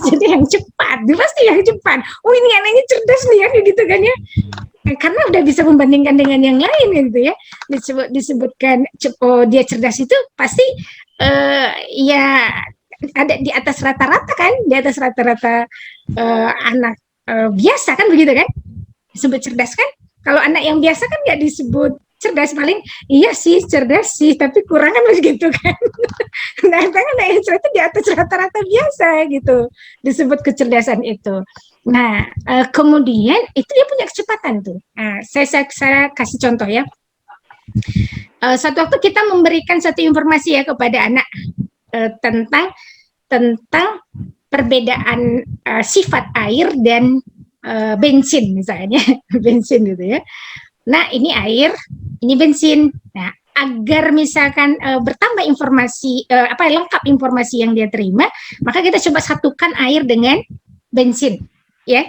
Jadi yang cepat, dia pasti yang cepat. Oh ini anaknya cerdas nih ya, gitu kan ya? Karena udah bisa membandingkan dengan yang lain gitu ya. Disebutkan dia cerdas itu pasti ya ada di atas rata-rata kan, di atas rata-rata anak biasa kan begitu kan, disebut cerdas kan. Kalau anak yang biasa kan nggak disebut cerdas, paling iya sih cerdas sih tapi kurang kan begitu kan. Nah Sedangkan Isra itu di atas rata-rata biasa gitu, disebut kecerdasan itu. Nah, kemudian itu dia punya kecepatan tuh. Nah, saya kasih contoh ya. Satu waktu kita memberikan satu informasi ya kepada anak tentang perbedaan sifat air dan bensin misalnya, bensin gitu ya. Nah, ini air, ini bensin. Nah, agar misalkan bertambah informasi lengkap informasi yang dia terima, maka kita coba satukan air dengan bensin, ya.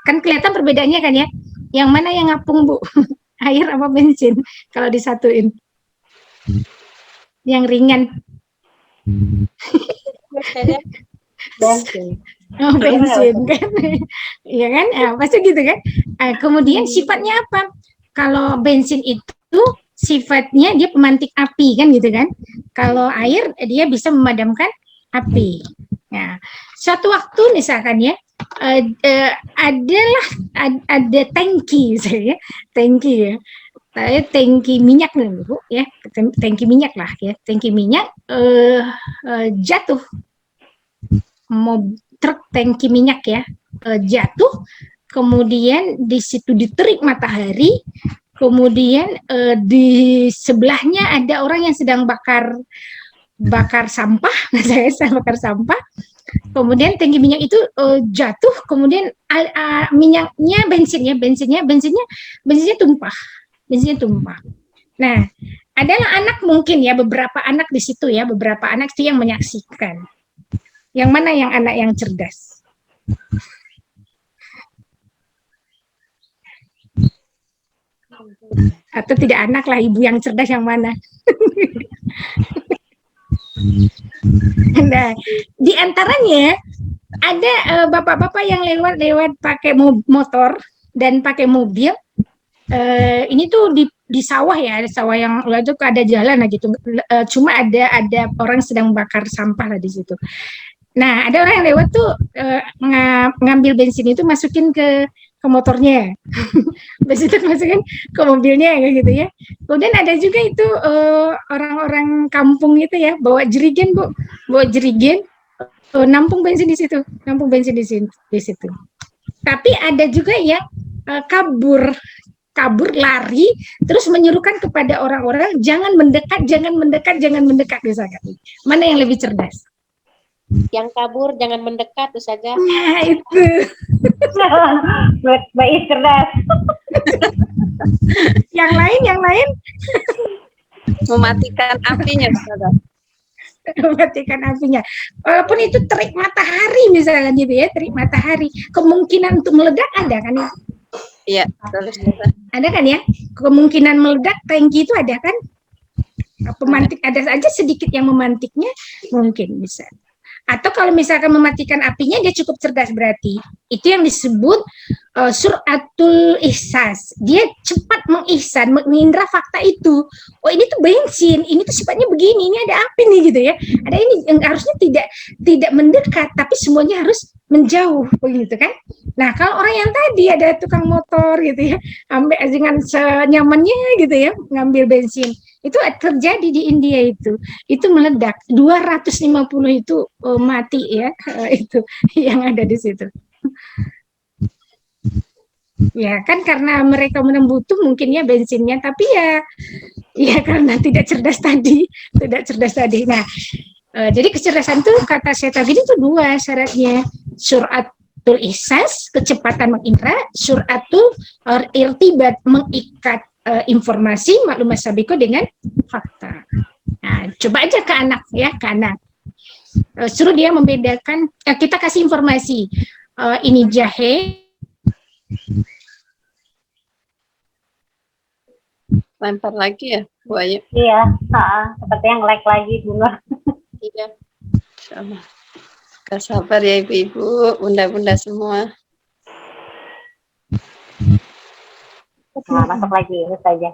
Kan kelihatan perbedaannya kan ya. Yang mana yang ngapung, Bu? Air apa bensin kalau disatuin? Yang ringan. Bensin. Oh, bensin kan. Iya kan? Pasti gitu kan. Kemudian sifatnya apa? Kalau bensin itu sifatnya dia pemantik api kan gitu kan. Kalau air dia bisa memadamkan api. Nah, suatu waktu misalkan ya ada tangki misalnya, tangki ya. Tangki minyak nih Bu ya, tangki minyak lah ya, tangki minyak jatuh, truk tangki minyak ya jatuh, kemudian di situ diterik matahari, kemudian di sebelahnya ada orang yang sedang bakar sampah, saya bakar sampah, kemudian tangki minyak itu jatuh, kemudian minyaknya bensinnya tumpah. Nah, adalah anak mungkin ya, beberapa anak di situ ya, beberapa anak itu yang menyaksikan. Yang mana yang anak yang cerdas? Atau tidak anak lah, ibu yang cerdas yang mana? Nah, di antaranya ada bapak-bapak yang lewat pakai motor dan pakai mobil. Ini tuh di sawah ya, ada sawah yang itu ada jalan lah gitu. Cuma ada orang sedang bakar sampah lah di situ. Nah, ada orang yang lewat tuh ngambil bensin itu masukin ke motornya, bensin itu masukin ke mobilnya kayak gitu ya. Kemudian ada juga itu orang-orang kampung itu ya, bawa jerigen Bu, nampung bensin di situ, di situ. Tapi ada juga yang kabur lari, terus menyuruhkan kepada orang-orang jangan mendekat misalkan. Mana yang lebih cerdas? Yang kabur jangan mendekat tuh saja. Nah, itu. Baik cerdas. yang lain Mematikan apinya, saudara. mematikan apinya. Walaupun itu terik matahari misalnya gitu ya, terik matahari, kemungkinan untuk meledak ada kan ya? Iya, ada kan ya? Kemungkinan meledak tangki itu ada kan? Pemantik ada saja sedikit yang memantiknya mungkin bisa. Atau kalau misalkan mematikan apinya dia cukup cerdas berarti. Itu yang disebut suratul ihsas. Dia cepat mengihsan, mengindra fakta itu. Oh, ini tuh bensin, ini tuh sifatnya begini, ini ada api nih gitu ya. Ada ini yang harusnya tidak mendekat, tapi semuanya harus menjauh begitu kan. Nah, kalau orang yang tadi ada tukang motor gitu ya, ambil dengan senyamannya gitu ya, ngambil bensin. Itu terjadi di India itu meledak 250 itu mati ya, itu yang ada di situ. Ya kan karena mereka menembutuh mungkinnya bensinnya, tapi ya karena tidak cerdas tadi. Nah, jadi kecerdasan itu kata saya tadi itu dua syaratnya, suratul ihsas, kecepatan mengindra, suratul irtibat, mengikat informasi maklumat sabiko dengan fakta. Nah, coba aja ke anak ya, ke anak. Suruh dia membedakan, kita kasih informasi, ini jahe. Lempar lagi ya, Bu Ayu? Iya, seperti yang like lagi dulu. Iya. Sama. Gak sabar ya ibu-ibu, bunda-bunda semua. Nah, masuk lagi itu saja.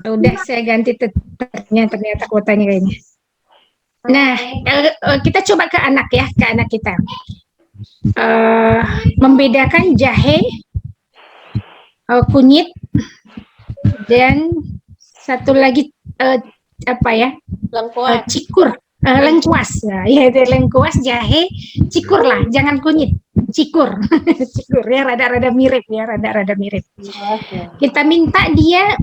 Udah saya ganti ternyata kuotanya kayaknya. Nah, kita coba ke anak ya, ke anak kita. Membedakan jahe, kunyit, dan satu lagi apa ya, Lengkuas. cikur, lengkuas. Nah, ya itu lengkuas, jahe, cikur lah, jangan kunyit, cikur. Cikur ya, rada-rada mirip ya, rada-rada mirip. Kita minta dia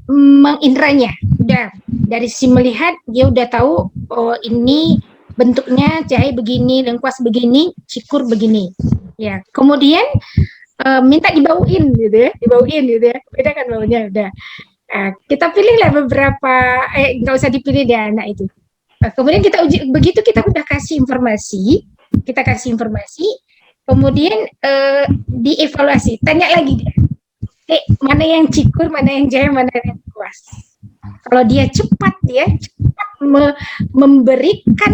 mengindranya, udah dari sisi melihat dia udah tahu, oh ini bentuknya jahe begini, lengkuas begini, cikur begini. Ya, kemudian minta dibauin gitu ya, beda kan baunya udah. Kita pilihlah beberapa, nggak usah dipilih deh anak itu. Kemudian kita uji, begitu kita udah kasih informasi, kemudian dievaluasi, tanya lagi dia, mana yang cikur, mana yang jahe, mana yang lengkuas. Kalau dia cepat memberikan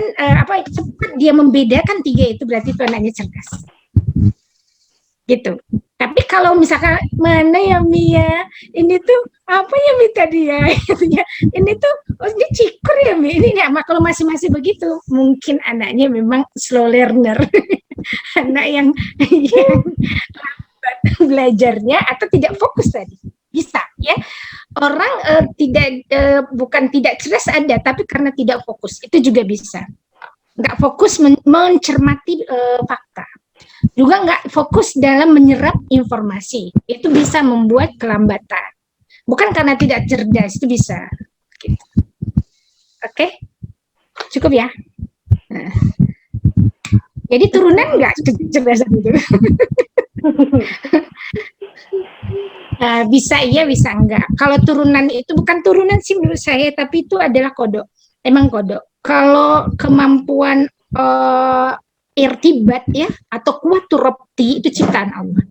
cepat dia membedakan tiga itu, berarti itu anaknya cerdas. Gitu. Tapi kalau misalkan mana ya Mia, ini tuh apa ya minta dia, ini tuh oh ini cikur ya Mia, ini ya, kalau masih begitu, mungkin anaknya memang slow learner, anak yang lambat belajarnya atau tidak fokus tadi, bisa ya. Orang bukan tidak cerdas ada, tapi karena tidak fokus itu juga bisa. Nggak fokus mencermati fakta. Juga nggak fokus dalam menyerap informasi, itu bisa membuat kelambatan. Bukan karena tidak cerdas, itu bisa. Gitu. Oke, cukup ya. Nah. Jadi turunan nggak kecerdasan itu. Bisa iya, bisa enggak. Kalau turunan itu bukan turunan sih menurut saya, tapi itu adalah kodok. Emang kodok. Kalau kemampuan irtibat ya atau kuwatur robti itu ciptaan Allah.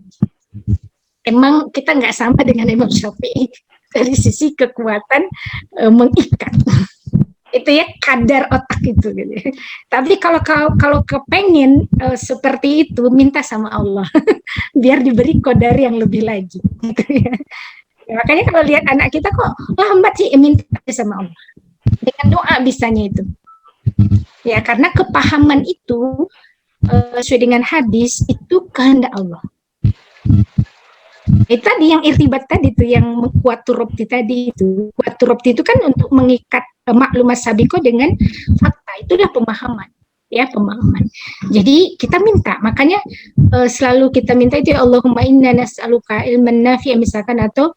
Emang kita nggak sama dengan Imam Syafi'i dari sisi kekuatan mengikat. Itu ya kadar otak itu gitu. Tapi kalau kepengen seperti itu, minta sama Allah biar diberi kodar yang lebih lagi gitu ya. Makanya kalau lihat anak kita kok lambat sih, minta sama Allah. Dengan doa bisanya itu. Ya karena kepahaman itu sesuai dengan hadis itu kehendak Allah. Itu tadi yang irtibat tadi itu, yang kuaturobti tadi itu. Kuaturobti itu kan untuk mengikat maklumat sabiko dengan fakta. Itulah pemahaman, ya pemahaman. Jadi kita minta, makanya selalu kita minta itu, Allahumma inna nas'aluka ilman nafi'a misalkan, atau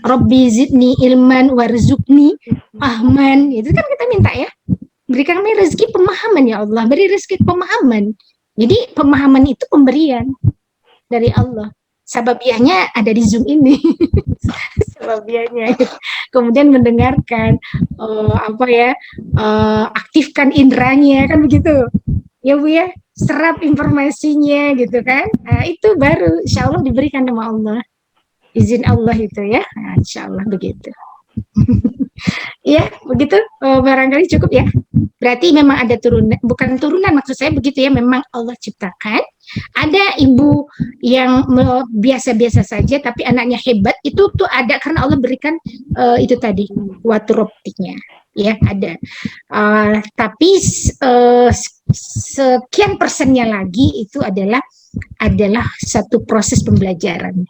Rabbi zidni ilman warzuqni fahman. Itu kan kita minta ya. Berikan kami rezeki pemahaman ya Allah, beri rezeki pemahaman. Jadi pemahaman itu pemberian dari Allah. Sababiahnya ada di Zoom ini. Sababiahnya. Kemudian mendengarkan, aktifkan indranya kan begitu. Ya Bu ya, serap informasinya gitu kan. Nah, itu baru insya Allah diberikan sama Allah. Izin Allah itu ya. Nah, insya Allah begitu. Ya, begitu barangkali cukup ya. Berarti memang ada turunan, bukan turunan maksud saya begitu ya, memang Allah ciptakan. Ada ibu yang biasa-biasa saja tapi anaknya hebat, itu tuh ada karena Allah berikan itu tadi kuaturobtiknya. Ya, ada. Tapi sekian persennya lagi itu adalah satu proses pembelajaran.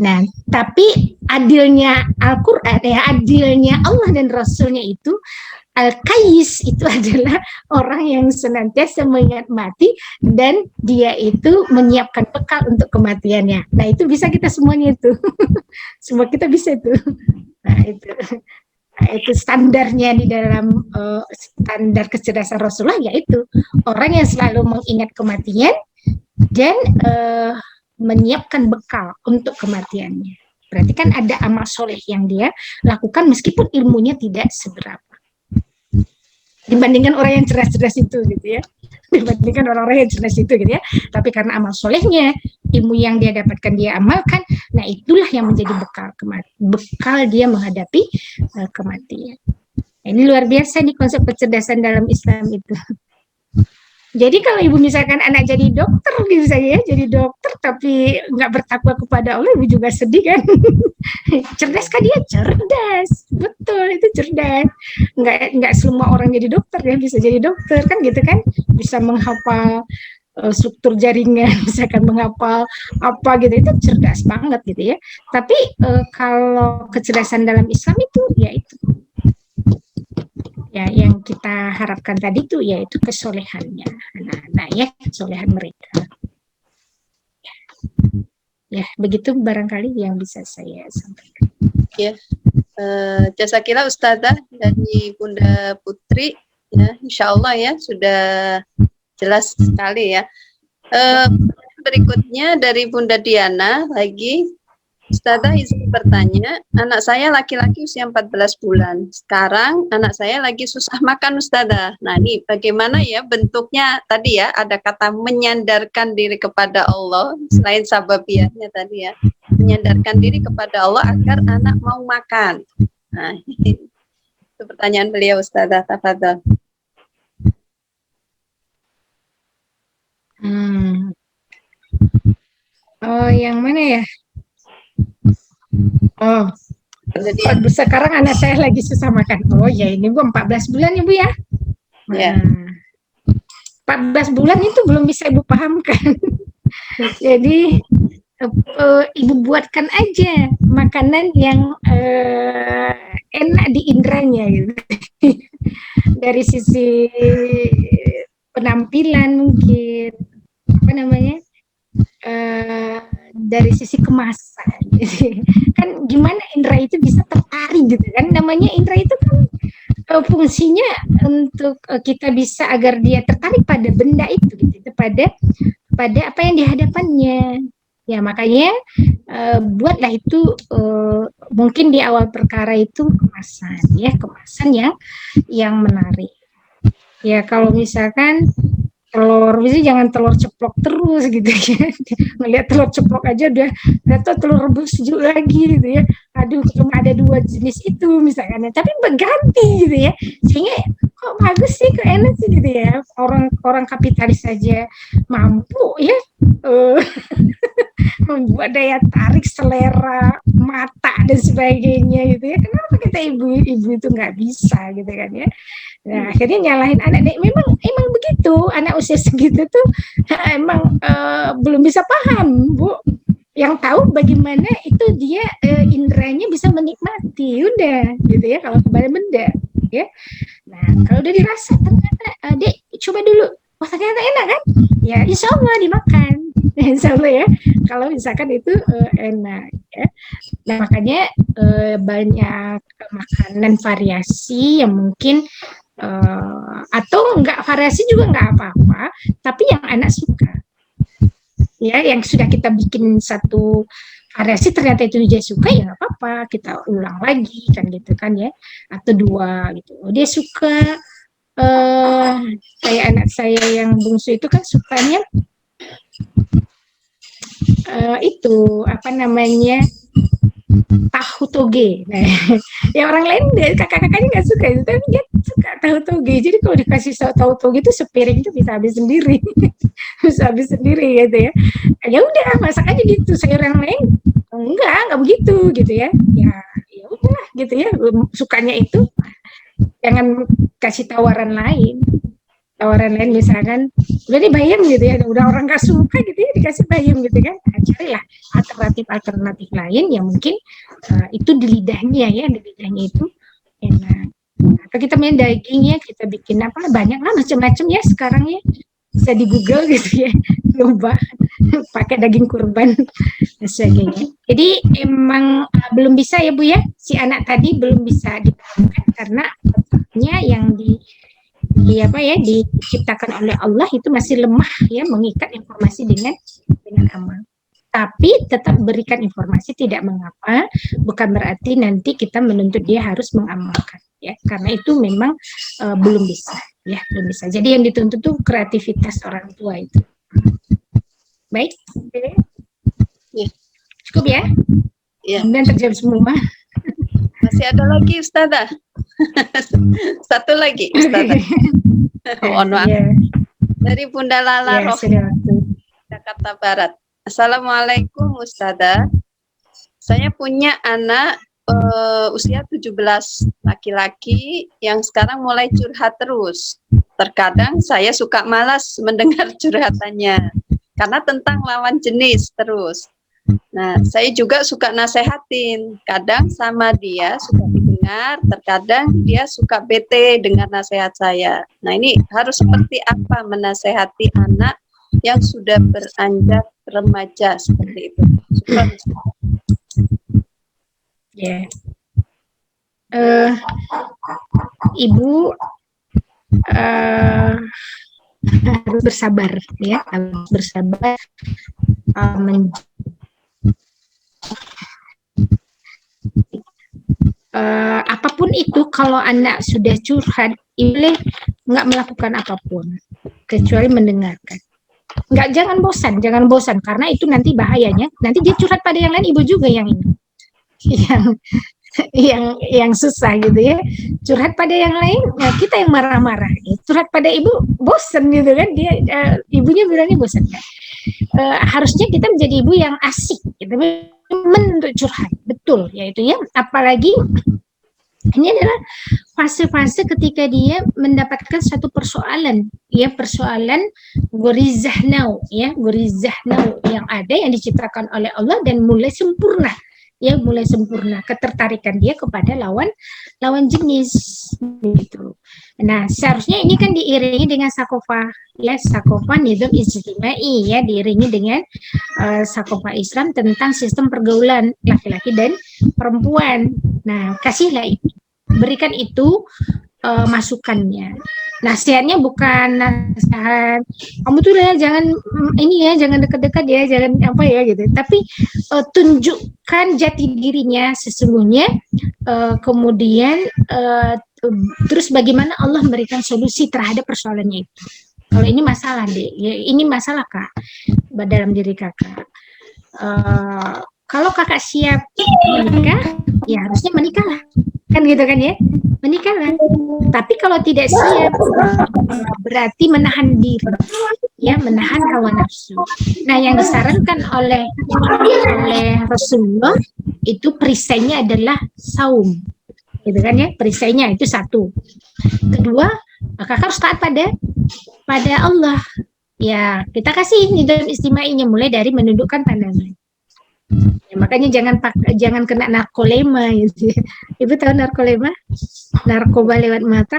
Nah, tapi adilnya Al-Quran, adilnya Allah dan Rasulnya itu, Al-Qais itu adalah orang yang senantiasa mengingat mati dan dia itu menyiapkan bekal untuk kematiannya. Nah, itu bisa kita semuanya itu. Semua kita bisa itu. Nah, itu standarnya di dalam standar kecerdasan Rasulullah, yaitu orang yang selalu mengingat kematian dan menyiapkan bekal untuk kematiannya. Berarti kan ada amal soleh yang dia lakukan meskipun ilmunya tidak seberapa. Dibandingkan orang yang cerdas-cerdas itu gitu ya. Dibandingkan orang-orang yang cerdas itu gitu ya. Tapi karena amal solehnya, ilmu yang dia dapatkan dia amalkan, nah itulah yang menjadi bekal dia menghadapi kematian. Ini luar biasa nih konsep kecerdasan dalam Islam itu. Jadi kalau ibu misalkan anak jadi dokter gitu saja ya, jadi dokter tapi nggak bertakwa kepada Allah, ibu juga sedih kan. Cerdas kan dia? Cerdas, betul, itu cerdas. Nggak semua orang jadi dokter ya bisa jadi dokter kan gitu kan, bisa menghafal struktur jaringan, misalkan menghafal apa gitu, itu cerdas banget gitu ya. Tapi kalau kecerdasan dalam Islam itu ya itu ya yang kita harapkan tadi tuh yaitu kesolehannya anak-anak ya, kesolehan mereka. Ya, begitu barangkali yang bisa saya sampaikan. Ya, jasakillah Ustazah dari Bunda Putri, ya, insya Allah ya sudah jelas sekali ya. Berikutnya dari Bunda Diana lagi. Ustazah izin bertanya, anak saya laki-laki usia 14 bulan. Sekarang anak saya lagi susah makan Ustazah. Nah ini bagaimana ya bentuknya tadi ya, ada kata menyandarkan diri kepada Allah, selain sababiahnya tadi ya, menyandarkan diri kepada Allah agar anak mau makan. Nah itu pertanyaan beliau Ustazah, tafadhol. Oh yang mana ya? Oh, sekarang anak saya lagi susah makan. Oh ya ini Bu 14 bulan ya Bu ya. Ya. 14 bulan itu belum bisa Ibu pahamkan. Jadi Ibu buatkan aja makanan yang enak di indranya gitu. Dari sisi penampilan mungkin apa namanya? Dari sisi kemasan kan gimana indera itu bisa tertarik gitu kan, namanya indera itu kan fungsinya untuk kita bisa agar dia tertarik pada benda itu gitu, pada apa yang dihadapannya ya, makanya buatlah itu mungkin di awal perkara itu kemasan ya, kemasan yang menarik ya. Kalau misalkan telur, misalnya jangan telur ceplok terus gitu ya, ngelihat telur ceplok aja udah atau telur rebus juga lagi gitu ya, aduh cuma ada 2 jenis itu misalkan, tapi berganti gitu ya, sehingga kok bagus sih, kok enak sih gitu ya, orang kapitalis saja mampu ya membuat daya tarik selera mata dan sebagainya gitu ya, kenapa kita ibu-ibu itu nggak bisa gitu kan ya. Nah, akhirnya nyalahin anak. Emang begitu, anak usia segitu tuh emang belum bisa paham, Bu. Yang tahu bagaimana itu dia inderanya bisa menikmati, udah gitu ya, kalau kepada benda ya. Nah, kalau udah dirasa ternyata Dek, coba dulu. Wah, ternyata enak kan? Ya, insya Allah dimakan. Insya Allah ya, kalau misalkan itu enak ya. Nah, makanya banyak makanan variasi yang mungkin atau enggak variasi juga enggak apa-apa, tapi yang anak suka ya, yang sudah kita bikin satu variasi ternyata itu dia suka, ya nggak apa-apa, kita ulang lagi kan gitu kan ya, atau 2 gitu. Dia suka kayak anak saya yang bungsu itu kan sukanya itu apa namanya, tahu toge. Nah, ya orang lain kakak-kakaknya nggak suka itu, tapi dia suka tahu toge. Jadi kalau dikasih tahu toge itu sepiring itu bisa habis sendiri, bisa habis sendiri gitu ya. Ya udah masak aja gitu. Sayur yang lain enggak begitu gitu ya. Ya udah gitu ya. Sukanya itu jangan kasih tawaran lain misalkan udah dibayam gitu ya, udah orang gak suka gitu ya dikasih bayam gitu kan. Nah, carilah alternatif lain yang mungkin itu di lidahnya ya, di lidahnya itu enak. Atau kita main dagingnya, kita bikin apa, banyak lah macam-macam ya sekarang ya, bisa di Google gitu ya, coba pakai daging kurban dan sebagainya. Jadi emang belum bisa ya Bu ya, si anak tadi belum bisa dipahamkan karena otaknya yang diciptakan oleh Allah itu masih lemah ya, mengikat informasi dengan amal. Tapi tetap berikan informasi tidak mengapa, bukan berarti nanti kita menuntut dia harus mengamalkan ya, karena itu memang belum bisa ya, belum bisa. Jadi yang dituntut tuh kreativitas orang tua itu. Baik, ya. Cukup ya? Ya. Kemudian terjawab semua. Masih ada lagi Ustazah. Satu lagi Ustazah. Mohon maaf. Yeah. Dari Bunda Lala Rofi, Jakarta Barat. Assalamualaikum Ustazah. Saya punya anak usia 17, laki-laki yang sekarang mulai curhat terus. terkadang saya suka malas mendengar curhatannya karena tentang lawan jenis terus. Nah, saya juga suka nasehatin. Kadang sama dia suka didengar, terkadang dia suka bete dengar nasihat saya. Nah, ini harus seperti apa menasehati anak yang sudah beranjak remaja seperti itu. Syukran. Ya. Ibu harus bersabar, ya, harus bersabar. Apapun itu, kalau anak sudah curhat, boleh nggak melakukan apapun kecuali mendengarkan. Nggak, jangan bosan karena itu nanti bahayanya. Nanti dia curhat pada yang lain, ibu juga yang ini, yang susah gitu ya. Curhat pada yang lain, ya kita yang marah-marah. Curhat pada ibu, bosan gitu kan? Dia ibunya bilangnya bosan kan? Harusnya kita menjadi ibu yang asik, gitu, untuk curhat, betul, yaitu ya. Apalagi ini adalah fase-fase ketika dia mendapatkan satu persoalan, ya, persoalan gorizah nau, ya, gorizah nau yang ada, yang diciptakan oleh Allah dan mulai sempurna, ya, mulai sempurna ketertarikan dia kepada lawan jenis, gitu. Nah, seharusnya ini kan diiringi dengan sakofa, ya, sakofa nizam ijtimai, ya, diiringi dengan sakofa Islam tentang sistem pergaulan laki-laki dan perempuan. Nah, kasihlah itu, berikan itu masukannya. Nasihatnya bukan nasihat kamu tuh ya jangan ini ya, jangan dekat-dekat ya, jangan apa ya gitu. Tapi tunjukkan jati dirinya sesungguhnya, kemudian terus bagaimana Allah memberikan solusi terhadap persoalannya itu. Kalau ini masalah deh, ya, ini masalah Kak dalam diri Kakak. Kalau Kakak siap menikah, ya harusnya menikahlah, kan gitu kan ya, menikahlah. Tapi kalau tidak siap, berarti menahan diri, ya, menahan hawa nafsu. Nah, yang disarankan oleh Rasulullah itu perisainya adalah saum, gitu kan ya, perisainya itu satu. Kedua, Kakak harus taat pada Allah. Ya, kita kasih nizam istimainya mulai dari menundukkan pandangan. Ya, makanya jangan kena narkolema gitu. Ibu tahu narkolema? Narkoba lewat mata.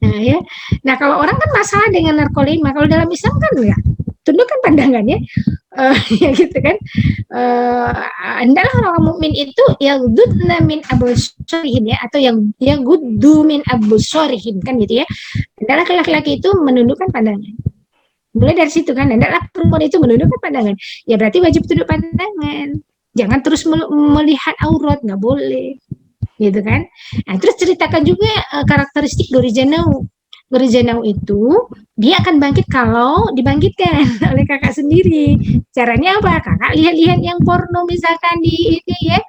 Nah, ya. Nah, kalau orang kan masalah dengan narkolema, kalau dalam Islam kan ya tundukkan pandangannya. Ya gitu kan. Hendaklah orang mukmin itu yang yaghdudna min absarihim, ya, atau yang yaghuddu min absarihim, kan gitu ya. Hendaklah laki-laki itu menundukkan pandangan. Mulai dari situ kan, hendaklah perempuan itu menundukkan pandangan. Ya berarti wajib tunduk pandangan. Jangan terus melihat aurat, nggak boleh, gitu kan. Nah, terus ceritakan juga karakteristik Gorijanau. Gorijanau itu dia akan bangkit kalau dibangkitkan oleh kakak sendiri. Caranya apa? Kakak lihat-lihat yang porno misalkan di ini ya,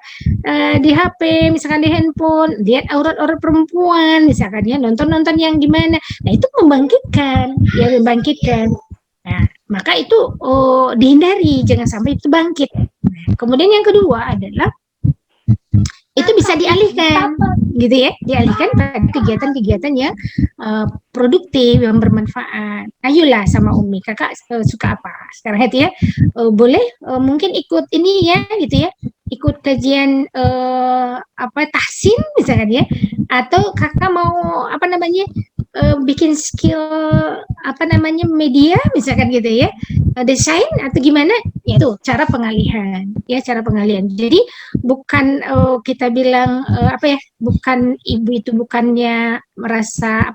di HP, misalkan di handphone, lihat aurat-aurat perempuan, misalkan ya, nonton-nonton yang gimana. Nah, itu membangkitkan, ya, membangkitkan. Nah, maka itu dihindari, jangan sampai itu bangkit. Nah, kemudian yang kedua adalah itu bisa dialihkan, gitu ya, dialihkan pada kegiatan-kegiatan yang produktif, yang bermanfaat. Ayolah sama Umi, kakak suka apa sekarang itu ya, boleh mungkin ikut ini ya, gitu ya, ikut kajian tahsin misalkan ya, atau kakak mau apa namanya bikin skill media misalkan gitu ya, desain atau gimana, ya itu cara pengalihan, ya, cara pengalihan. Jadi bukan kita bilang bukan ibu itu bukannya merasa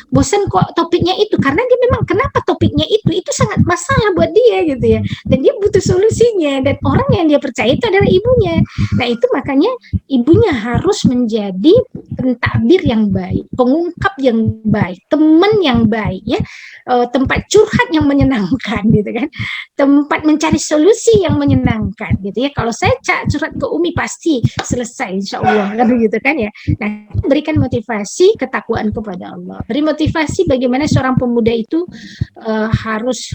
bosan kok topiknya itu, karena dia memang kenapa topiknya itu sangat masalah buat dia gitu ya, dan dia butuh solusinya, dan orang yang dia percaya itu adalah ibunya. Nah, itu makanya ibunya harus menjadi pentakbir yang baik, pengungkap yang baik, teman yang baik, ya, tempat curhat yang menyenangkan gitu kan, tempat mencari solusi yang menyenangkan gitu ya. Kalau saya curhat ke Umi pasti selesai insya Allah kan gitu kan ya. Nah, berikan motivasi ketakwaan kepada Allah, beri motivasi bagaimana seorang pemuda itu harus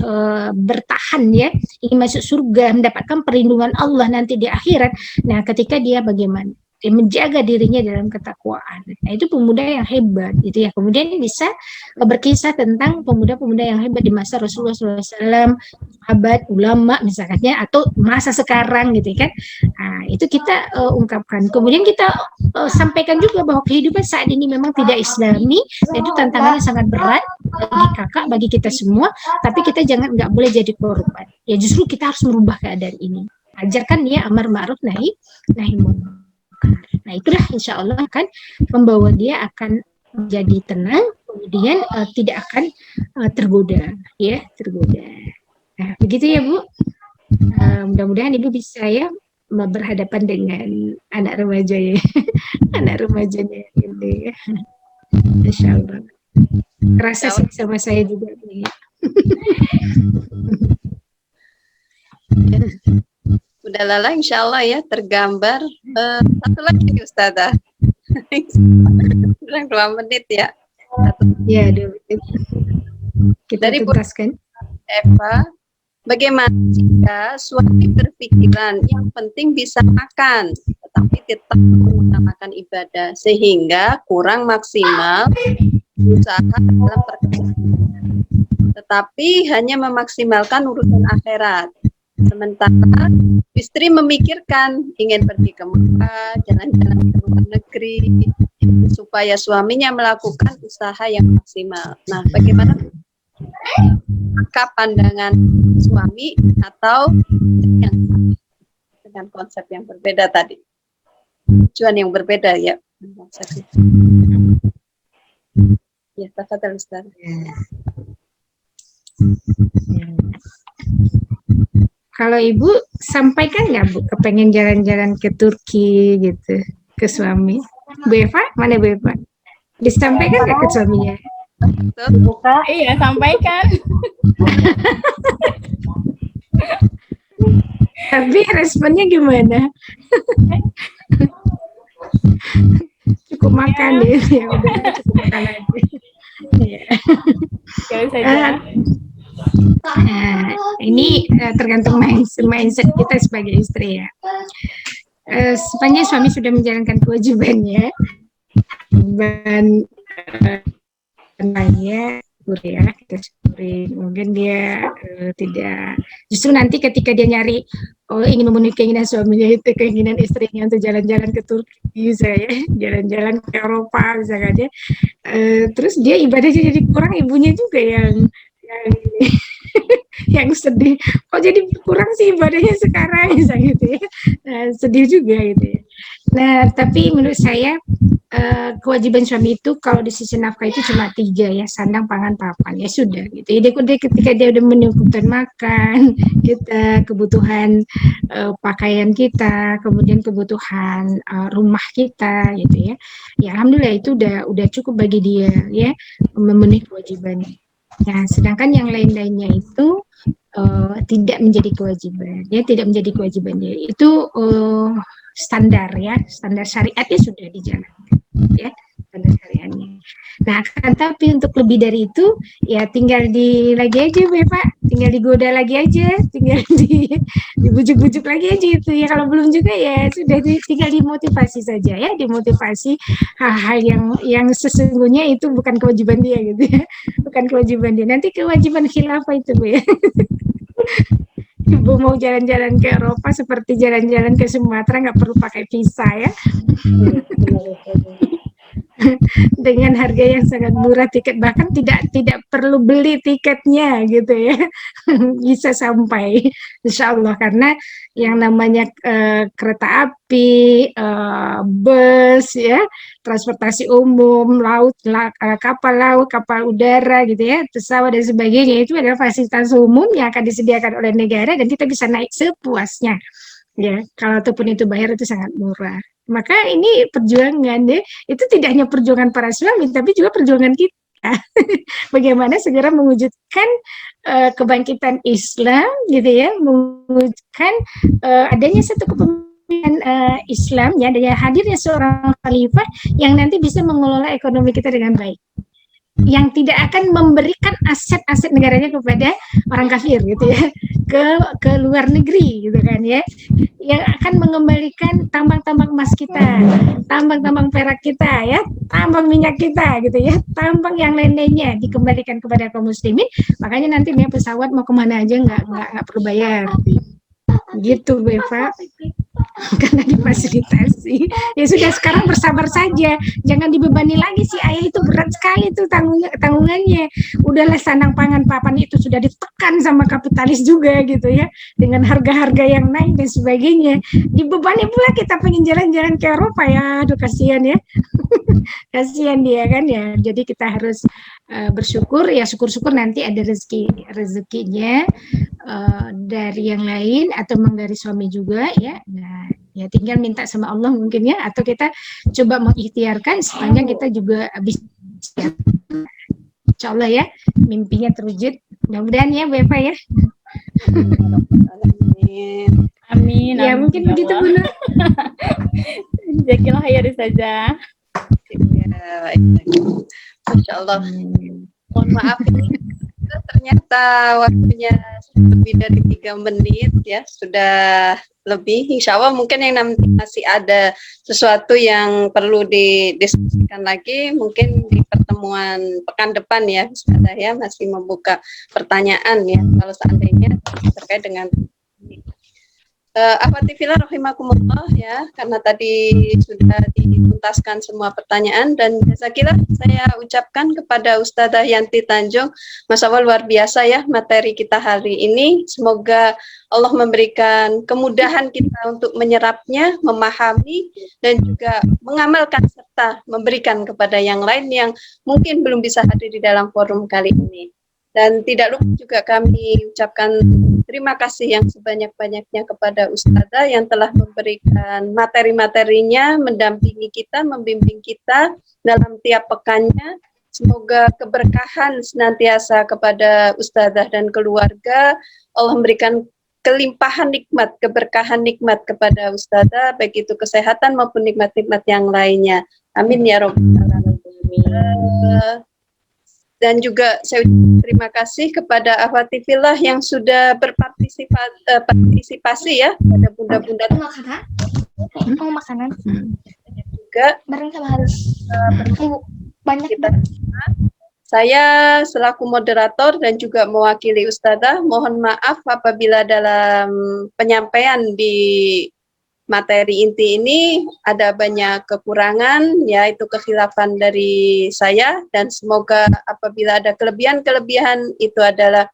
bertahan, ya, ingin masuk surga, mendapatkan perlindungan Allah nanti di akhirat. Nah, ketika dia bagaimana menjaga dirinya dalam ketakwaan. Nah, itu pemuda yang hebat gitu ya. Kemudian bisa berkisah tentang pemuda-pemuda yang hebat di masa Rasulullah SAW, sahabat, ulama misalnya, atau masa sekarang gitu kan. Nah, itu kita ungkapkan. Kemudian kita sampaikan juga bahwa kehidupan saat ini memang tidak islami, dan itu tantangannya sangat berat bagi kakak, bagi kita semua, tapi kita nggak boleh jadi korban. Ya justru kita harus merubah keadaan ini. Ajarkan dia amar ma'ruf nahi munkar. Nah itulah insya Allah akan membawa dia akan menjadi tenang, kemudian tidak akan tergoda. Nah begitu ya Bu. Mudah-mudahan Ibu bisa ya berhadapan dengan anak remaja ya, anak remajanya ini ya. Insya Allah. Kerasa sih sama saya juga nih. Udah lala insya Allah ya tergambar. Satu lagi Ustazah. Kurang 2 menit ya. Ya 2 menit. Kita Dari tuntaskan. Eva, bagaimana jika suami berpikiran yang penting bisa makan, tetapi tetap mengutamakan ibadah sehingga kurang maksimal usaha dalam perkembangan, tetapi hanya memaksimalkan urusan akhirat. Sementara istri memikirkan ingin pergi ke Mekah, jalan-jalan ke luar negeri, supaya suaminya melakukan usaha yang maksimal. Nah, bagaimana maka pandangan suami atau yang dengan konsep yang berbeda tadi? Tujuan yang berbeda ya konsepnya. Ya, tafadhal Ustaz. Kalau Ibu sampaikan nggak Bu, kepengen jalan-jalan ke Turki gitu ke suami? Bu Eva, mana Bu Eva? Disampaikan nggak ke suaminya? Dibuka. Iya, sampaikan. Tapi responnya gimana? Cukup makan deh, ya udah cukup makan aja. Ya. saja. Ini tergantung mindset kita sebagai istri ya. Sepanjang suami sudah menjalankan kewajibannya dan lainnya ya kita syukuri. Mungkin dia tidak, justru nanti ketika dia nyari ingin memenuhi keinginan suaminya itu, keinginan istrinya untuk jalan-jalan ke Turki saya, jalan-jalan ke Eropa misalnya, terus dia ibadahnya jadi kurang, ibunya juga yang yang sedih, kok jadi kurang sih ibadahnya sekarang misalnya gitu ya. Nah, sedih juga gitu ya. Nah tapi menurut saya kewajiban suami itu kalau di sisi nafkah itu cuma 3 ya, sandang, pangan, papan, ya sudah gitu. Jadi ketika dia udah menyukupkan makan kita, kebutuhan pakaian kita, kemudian kebutuhan rumah kita gitu ya, ya alhamdulillah itu udah cukup bagi dia ya memenuhi kewajibannya. Nah sedangkan yang lain-lainnya itu tidak menjadi kewajiban, ya tidak menjadi kewajibannya itu standar ya, standar syariatnya sudah dijalankan ya, standar syariatnya. Nah kan tapi untuk lebih dari itu ya tinggal lagi aja Pak, tinggal digoda lagi aja, tinggal dibujuk-bujuk lagi aja itu ya. Kalau belum juga ya sudah tinggal dimotivasi saja ya, dimotivasi hal-hal yang sesungguhnya itu bukan kewajiban dia gitu ya, bukan kewajiban dia. Nanti kewajiban khilafah itu Bu ya. Ibu mau jalan-jalan ke Eropa seperti jalan-jalan ke Sumatera, nggak perlu pakai visa ya. Dengan harga yang sangat murah, tiket bahkan tidak perlu beli tiketnya gitu ya. Bisa sampai insya Allah, karena yang namanya kereta api, bus ya, transportasi umum, laut, kapal laut, kapal udara gitu ya, pesawat dan sebagainya, itu adalah fasilitas umum yang akan disediakan oleh negara dan kita bisa naik sepuasnya ya. Kalau ataupun itu bayar itu sangat murah. Maka ini perjuangan ya, itu tidak hanya perjuangan para suami tapi juga perjuangan kita. Bagaimana segera mewujudkan kebangkitan Islam gitu ya, mewujudkan adanya satu kepemimpinan Islam ya, adanya hadirnya seorang khalifah yang nanti bisa mengelola ekonomi kita dengan baik. yang tidak akan memberikan aset-aset negaranya kepada orang kafir gitu ya, ke luar negeri gitu kan ya, yang akan mengembalikan tambang-tambang emas kita, tambang-tambang perak kita ya, tambang minyak kita gitu ya, tambang yang lain-lainnya dikembalikan kepada kaum muslimin. Makanya nanti nih pesawat mau kemana aja nggak perlu bayar gitu Beva, karena difasilitasi. Ya sudah, sekarang bersabar saja, jangan dibebani lagi si ayah, itu berat sekali tuh tanggungannya. Udahlah, sandang pangan papan itu sudah ditekan sama kapitalis juga gitu ya, dengan harga-harga yang naik dan sebagainya. Dibebani pula kita pengen jalan-jalan ke Eropa ya, aduh kasihan ya. Kasihan dia kan ya. Jadi kita harus bersyukur ya, syukur-syukur nanti ada rezekinya dari yang lain atau memang dari suami juga ya. Nah, ya tinggal minta sama Allah mungkin ya, atau kita coba mengikhtiarkan sepanjang kita juga bisa. Insya Allah ya, mimpinya terwujud. Mudah-mudahan ya Beva ya. Amin. Ya amin, mungkin begitu Bu Nur. Jazakallah khairan saja. Ya, Masya Allah. Mohon maaf ini ternyata waktunya lebih dari 3 menit ya, sudah lebih. Insya Allah mungkin yang nanti masih ada sesuatu yang perlu didiskusikan lagi, mungkin di pertemuan pekan depan ya, Ustazah ya, masih membuka pertanyaan ya kalau seandainya terkait dengan Afatifillah rahimakumullah ya, karena tadi sudah dituntaskan semua pertanyaan, dan jazakillah saya ucapkan kepada Ustazah Yanti Tanjung. Masya Allah luar biasa ya materi kita hari ini. Semoga Allah memberikan kemudahan kita untuk menyerapnya, memahami, dan juga mengamalkan serta memberikan kepada yang lain yang mungkin belum bisa hadir di dalam forum kali ini. Dan tidak lupa juga kami ucapkan terima kasih yang sebanyak-banyaknya kepada Ustazah yang telah memberikan materi-materinya, mendampingi kita, membimbing kita dalam tiap pekannya. Semoga keberkahan senantiasa kepada Ustazah dan keluarga. Allah memberikan kelimpahan nikmat, keberkahan nikmat kepada Ustazah, baik itu kesehatan maupun nikmat-nikmat yang lainnya. Amin ya rabbal alamin. Dan juga saya terima kasih kepada Afatifillah yang sudah berpartisipasi ya pada bunda-bunda Makanan? Mau makanan? juga Bareng sama harus banyak kita. Saya selaku moderator dan juga mewakili Ustazah, mohon maaf apabila dalam penyampaian di materi inti ini ada banyak kekurangan, yaitu kekhilafan dari saya, dan semoga apabila ada kelebihan-kelebihan itu adalah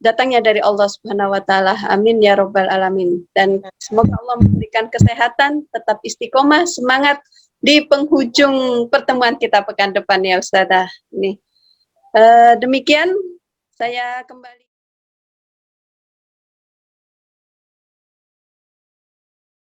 datangnya dari Allah Subhanahu wa taala. Amin ya rabbal alamin. Dan semoga Allah memberikan kesehatan, tetap istiqomah, semangat di penghujung pertemuan kita pekan depan ya Ustazah. Ini demikian saya kembali